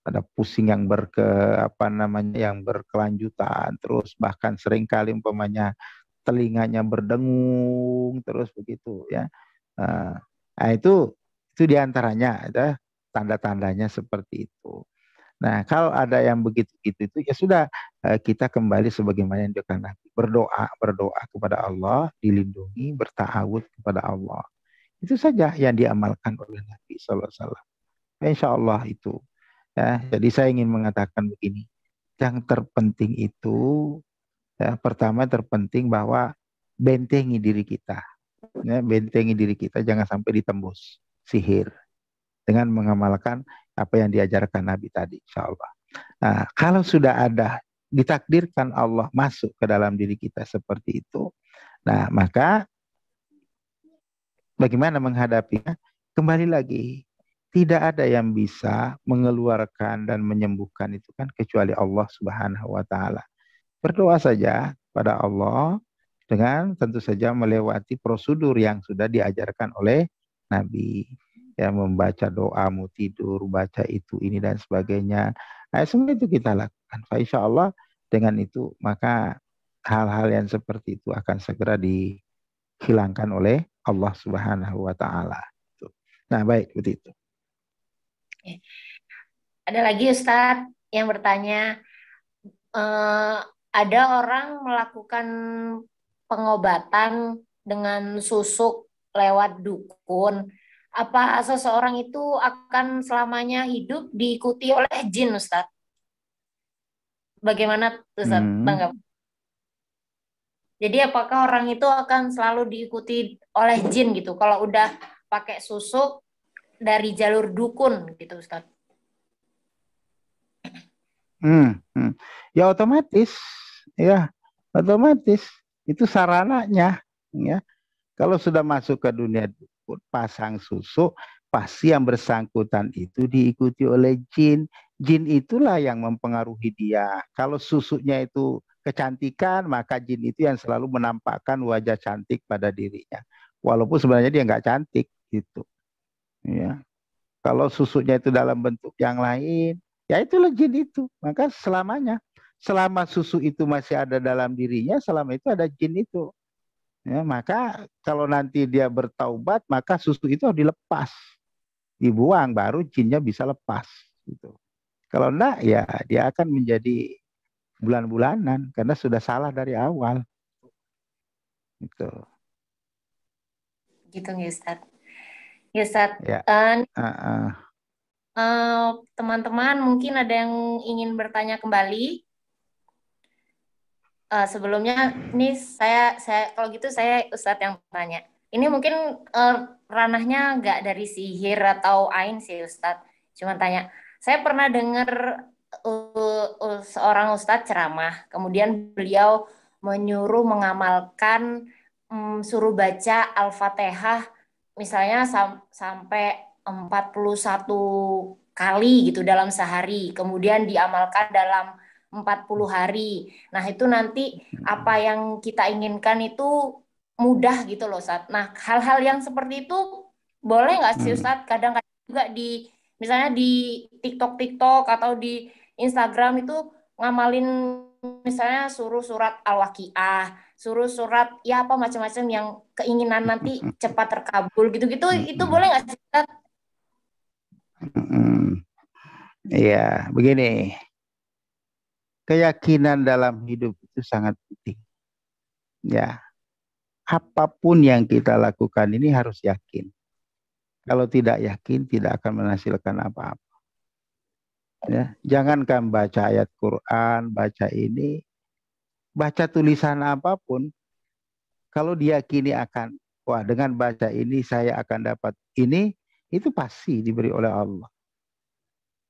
Ada pusing yang apa namanya yang berkelanjutan, terus bahkan seringkali umpamanya telinganya berdengung terus begitu, ya. Nah, itu diantaranya ada tanda-tandanya seperti itu. Nah, kalau ada yang begitu itu ya sudah, kita kembali sebagaimana yang dikatakan Nabi, berdoa kepada Allah, dilindungi, bertawud kepada Allah. Itu saja yang diamalkan oleh Nabi Sallallahu Alaihi Wasallam. Insya Allah itu. Ya, jadi saya ingin mengatakan begini, yang terpenting itu, ya, pertama terpenting bahwa bentengi diri kita, ya, bentengi diri kita jangan sampai ditembus sihir dengan mengamalkan apa yang diajarkan Nabi tadi, insya Allah. Nah, kalau sudah ada ditakdirkan Allah masuk ke dalam diri kita seperti itu, nah maka bagaimana menghadapinya? Kembali lagi, tidak ada yang bisa mengeluarkan dan menyembuhkan itu kan kecuali Allah Subhanahu wa taala. Berdoa saja pada Allah dengan tentu saja melewati prosedur yang sudah diajarkan oleh Nabi. Ya, membaca doa, mau tidur, baca itu, ini dan sebagainya. Nah, semua itu kita lakukan. Insya Allah dengan itu maka hal-hal yang seperti itu akan segera dihilangkan oleh Allah Subhanahu wa taala. Nah, baik begitu. Ada lagi Ustadz yang bertanya, ada orang melakukan pengobatan dengan susuk lewat dukun. Apa seseorang itu akan selamanya hidup diikuti oleh jin, Ustadz? Bagaimana Ustadz tanggap? Jadi apakah orang itu akan selalu diikuti oleh jin gitu? Kalau udah pakai susuk dari jalur dukun gitu, Ustadz? Ya otomatis, ya otomatis itu sarananya, ya. Kalau sudah masuk ke dunia dukun, pasang susuk, pasti yang bersangkutan itu diikuti oleh jin. Jin itulah yang mempengaruhi dia. Kalau susuknya itu kecantikan, maka jin itu yang selalu menampakkan wajah cantik pada dirinya. Walaupun sebenarnya dia nggak cantik gitu. Ya. Kalau susuknya itu dalam bentuk yang lain, Ya itulah jin itu. Maka selamanya, selama susu itu masih ada dalam dirinya, selama itu ada jin itu. Ya, maka kalau nanti dia bertaubat, maka susu itu harus dilepas, dibuang, baru jinnya bisa lepas. Gitu. Kalau enggak, ya dia akan menjadi bulan-bulanan karena sudah salah dari awal. Gitu. Gitu nih Ustadz. Ya Ustadz, Ya. Uh, uh. teman-teman mungkin ada yang ingin bertanya kembali. Sebelumnya nih saya kalau gitu saya Ustadz yang tanya. Ini mungkin ranahnya nggak dari sihir atau ain sih Ustadz. Cuma tanya. Saya pernah dengar seorang Ustadz ceramah. Kemudian beliau menyuruh mengamalkan suruh baca Al-Fatihah misalnya sampai 41 kali gitu dalam sehari. Kemudian diamalkan dalam 40 hari. Nah, itu nanti apa yang kita inginkan itu mudah gitu loh, Ustaz. Nah, hal-hal yang seperti itu boleh nggak sih, Ustaz? Kadang-kadang juga misalnya di TikTok atau di Instagram itu ngamalin misalnya suruh surat Al-Waqiah, suruh surat ya apa macam-macam yang keinginan nanti cepat terkabul gitu-gitu, itu boleh nggak sih, Ustaz? Iya, begini. Keyakinan dalam hidup itu sangat penting. Ya, apapun yang kita lakukan ini harus yakin. Kalau tidak yakin, tidak akan menghasilkan apa-apa. Ya, jangankan baca ayat Quran, baca ini, baca tulisan apapun, kalau diyakini akan, wah dengan baca ini saya akan dapat ini, itu pasti diberi oleh Allah.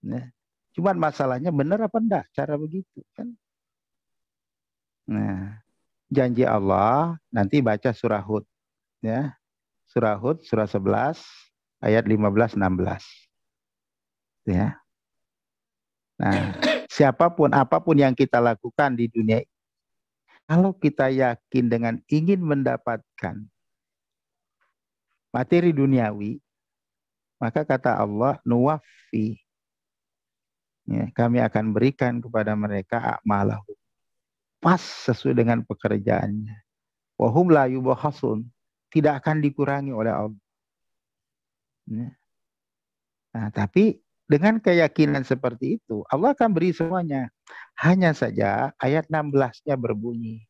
Ya. Cuman masalahnya benar apa enggak cara begitu kan? Nah, janji Allah nanti baca surah Hud, ya. Surah Hud surah 11 ayat 15-16. Ya. Nah, siapapun apapun yang kita lakukan di dunia, kalau kita yakin dengan ingin mendapatkan materi duniawi, maka kata Allah, nuwaffi, ya, kami akan berikan kepada mereka a'malahu, pas sesuai dengan pekerjaannya. Wahum la yubakhasun, tidak akan dikurangi oleh Allah. Ya. Nah, tapi dengan keyakinan seperti itu, Allah akan beri semuanya. Hanya saja ayat 16-nya berbunyi,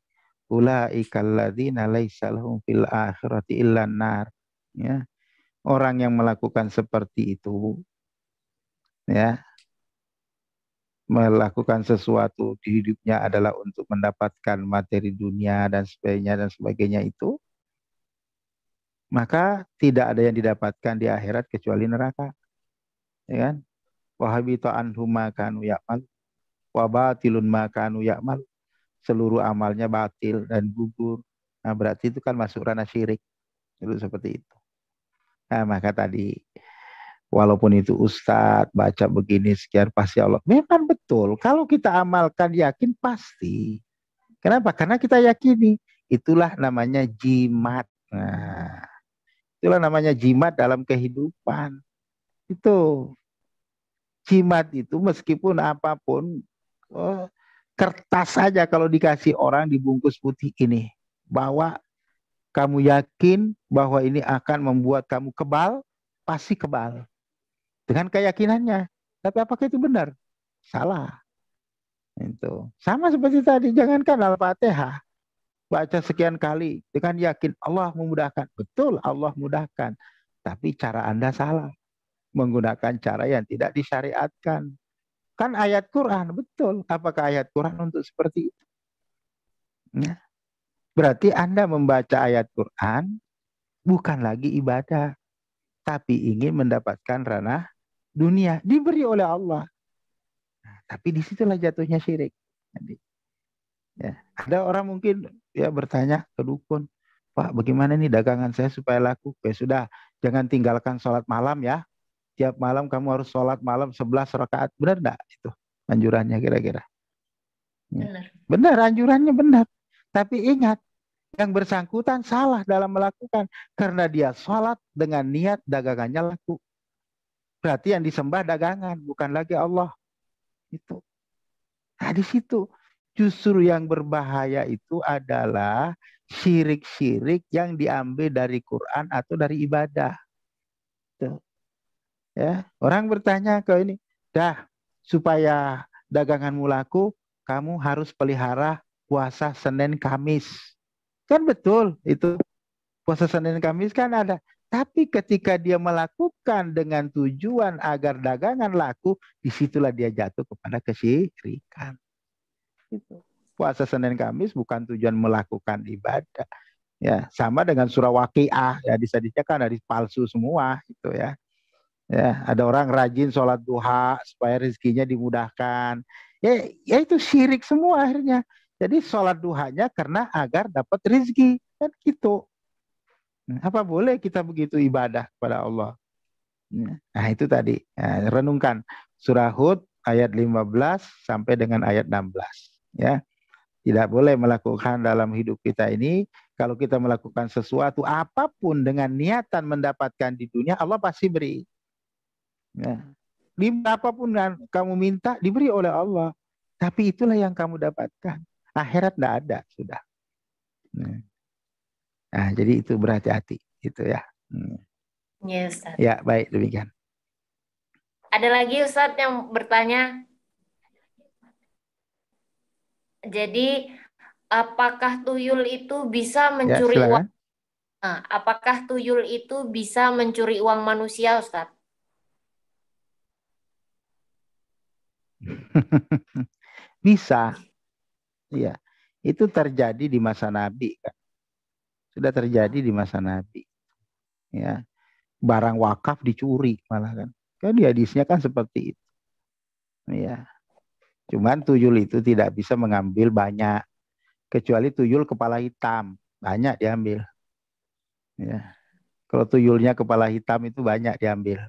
ulaika alladzina laisa lahum fil akhirati illan nar. Ya. Orang yang melakukan seperti itu, ya, melakukan sesuatu di hidupnya adalah untuk mendapatkan materi dunia dan sebagainya itu, maka tidak ada yang didapatkan di akhirat kecuali neraka. Ya kan? Wahabita anhum ma kanu ya'mal wa batilun ma kanu ya'mal. Seluruh amalnya batil dan gugur. Nah, berarti itu kan masuk ranah syirik. Itu seperti itu. Nah, maka tadi walaupun itu ustadz baca begini sekian pasti Allah. Memang betul. Kalau kita amalkan yakin pasti. Kenapa? Karena kita yakini. Itulah namanya jimat. Nah, itulah namanya jimat dalam kehidupan. Itu jimat itu meskipun apapun, oh, kertas saja kalau dikasih orang dibungkus putih ini, bahwa kamu yakin bahwa ini akan membuat kamu kebal, pasti kebal. Dengan keyakinannya. Tapi apakah itu benar? Salah. Itu. Sama seperti tadi, jangankan Al-Fatihah. Baca sekian kali dengan yakin Allah memudahkan. Betul, Allah mudahkan. Tapi cara Anda salah. Menggunakan cara yang tidak disyariatkan. Kan ayat Quran, betul. Apakah ayat Quran untuk seperti itu? Ya. Berarti Anda membaca ayat Quran bukan lagi ibadah. Tapi ingin mendapatkan ranah dunia. Diberi oleh Allah. Nah, tapi disitulah jatuhnya syirik. Jadi, ya. Ada orang mungkin ya bertanya ke dukun, Pak, bagaimana nih dagangan saya supaya laku? Ya sudah, jangan tinggalkan sholat malam ya. Tiap malam kamu harus sholat malam 11 rakaat. Benar enggak itu anjurannya kira-kira? Ya. Benar. Benar, anjurannya benar. Tapi ingat, yang bersangkutan salah dalam melakukan. Karena dia sholat dengan niat dagangannya laku. Berarti yang disembah dagangan, bukan lagi Allah. Itu. Nah, di situ justru yang berbahaya itu adalah syirik-syirik yang diambil dari Quran atau dari ibadah. Tuh. Ya, orang bertanya ke ini, dah supaya daganganmu laku, kamu harus pelihara puasa Senin Kamis. Kan betul itu puasa Senin Kamis kan ada. Tapi ketika dia melakukan dengan tujuan agar dagangan laku, disitulah dia jatuh kepada kesyirikan. Itu. Puasa Senin Kamis bukan tujuan melakukan ibadah. Ya, sama dengan surah Waqiah, ya hadis-hadisnya kan hadis palsu semua itu ya. Ya, ada orang rajin sholat duha supaya rezekinya dimudahkan. Ya itu syirik semua akhirnya. Jadi sholat duhanya karena agar dapat rezeki kan gitu. Apa boleh kita begitu ibadah kepada Allah? Nah, itu tadi. Nah, renungkan surah Hud ayat 15 sampai dengan ayat 16 ya. Tidak boleh melakukan dalam hidup kita ini, kalau kita melakukan sesuatu apapun dengan niatan mendapatkan di dunia, Allah pasti beri. Ya. Apapun yang kamu minta diberi oleh Allah. Tapi itulah yang kamu dapatkan. Akhirat tidak ada sudah. Nah, jadi itu berhati-hati itu ya. Ya, Ustaz. Ya, baik demikian. Ada lagi Ustaz yang bertanya. Jadi, apakah tuyul itu bisa Ya, mencuri uang? silakan. Apakah tuyul itu bisa mencuri uang manusia, Ustaz? Bisa. Iya. Itu terjadi di masa Nabi kan. Sudah terjadi di masa Nabi. Ya. Barang wakaf dicuri malah kan. Kan di hadisnya kan seperti itu. Ya. Cuman tuyul itu tidak bisa mengambil banyak. Kecuali tuyul kepala hitam. Banyak diambil. Ya. Kalau tuyulnya kepala hitam itu banyak diambil.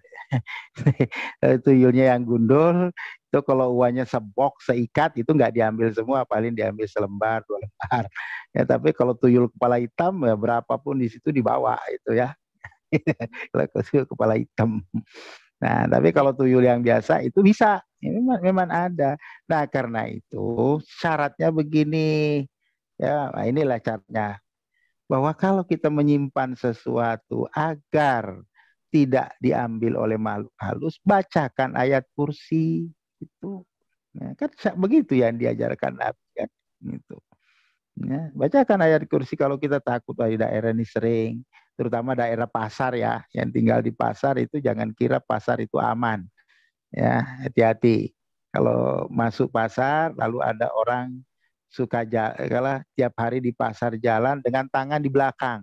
Tuyulnya yang gundul, itu kalau uangnya sebok, seikat, itu nggak diambil semua, paling diambil selembar, 2 lembar. Ya, tapi kalau tuyul kepala hitam, ya berapapun di situ dibawa itu ya. Kalau tuyul kepala hitam. Nah, tapi kalau tuyul yang biasa itu bisa. Ini memang ada. Nah, karena itu syaratnya begini. Ya, nah inilah syaratnya. Bahwa kalau kita menyimpan sesuatu agar tidak diambil oleh makhluk halus, bacakan ayat kursi itu. Ya, kan begitu yang diajarkan Nabi kan. Gitu. Ya, bacakan ayat kursi kalau kita takut di daerah ini sering, terutama daerah pasar ya, yang tinggal di pasar itu jangan kira pasar itu aman. Ya, hati-hati. Kalau masuk pasar lalu ada orang suka kalau tiap hari di pasar jalan dengan tangan di belakang.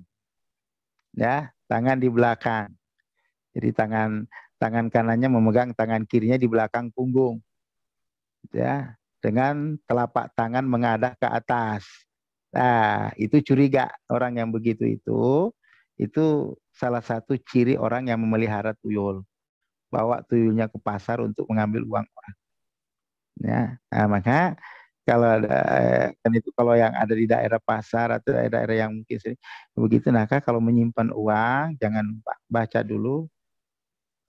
Ya, tangan di belakang. Jadi tangan tangan kanannya memegang tangan kirinya di belakang punggung. Ya, dengan telapak tangan mengadah ke atas. Nah, itu curiga orang yang begitu itu salah satu ciri orang yang memelihara tuyul. Bawa tuyulnya ke pasar untuk mengambil uang orang. Ya, nah, maka kalau ada kan itu kalau yang ada di daerah pasar atau daerah-daerah yang mungkin sini begitu, nah kalau menyimpan uang jangan baca dulu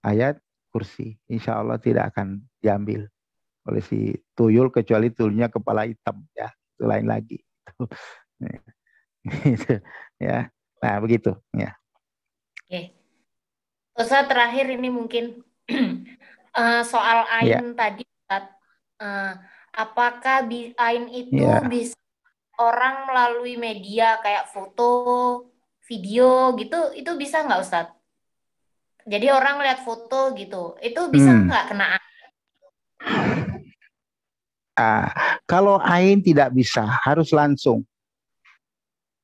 ayat kursi. Insya Allah tidak akan diambil oleh si tuyul kecuali tuyulnya kepala hitam ya, itu lain lagi. Gitu, ya. Nah, begitu ya. Oke. Ustaz terakhir ini mungkin soal Ya, ain tadi, Ustaz. Eh, apakah ain itu ya. bisa orang melalui media kayak foto, video gitu, itu bisa nggak Ustaz? Jadi orang lihat foto gitu, itu bisa Hmm. nggak kena ain? Kalau ain tidak bisa, harus langsung.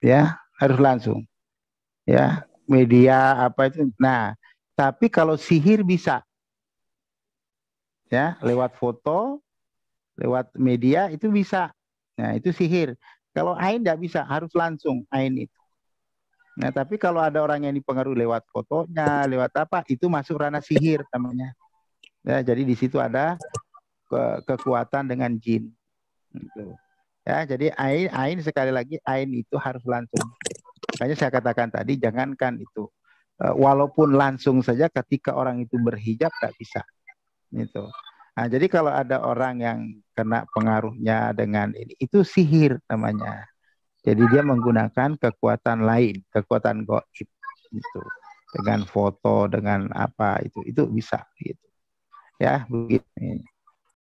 Ya, harus langsung. Ya, media apa itu. Nah, tapi kalau sihir bisa. Ya, lewat foto, lewat media itu bisa. Nah, itu sihir. Kalau ain tidak bisa, harus langsung ain itu. Nah, tapi kalau ada orang yang dipengaruhi lewat fotonya, lewat apa, itu masuk ranah sihir namanya. Ya, jadi di situ ada kekuatan dengan jin. Gitu. Ya, jadi ain sekali lagi ain itu harus langsung. Makanya saya katakan tadi, jangankan itu, walaupun langsung saja ketika orang itu berhijab tak bisa. Gitu. Nah, jadi kalau ada orang yang kena pengaruhnya dengan ini, itu sihir namanya. Jadi dia menggunakan kekuatan lain, kekuatan gaib itu. Dengan foto, dengan apa itu bisa gitu. Ya, begitu.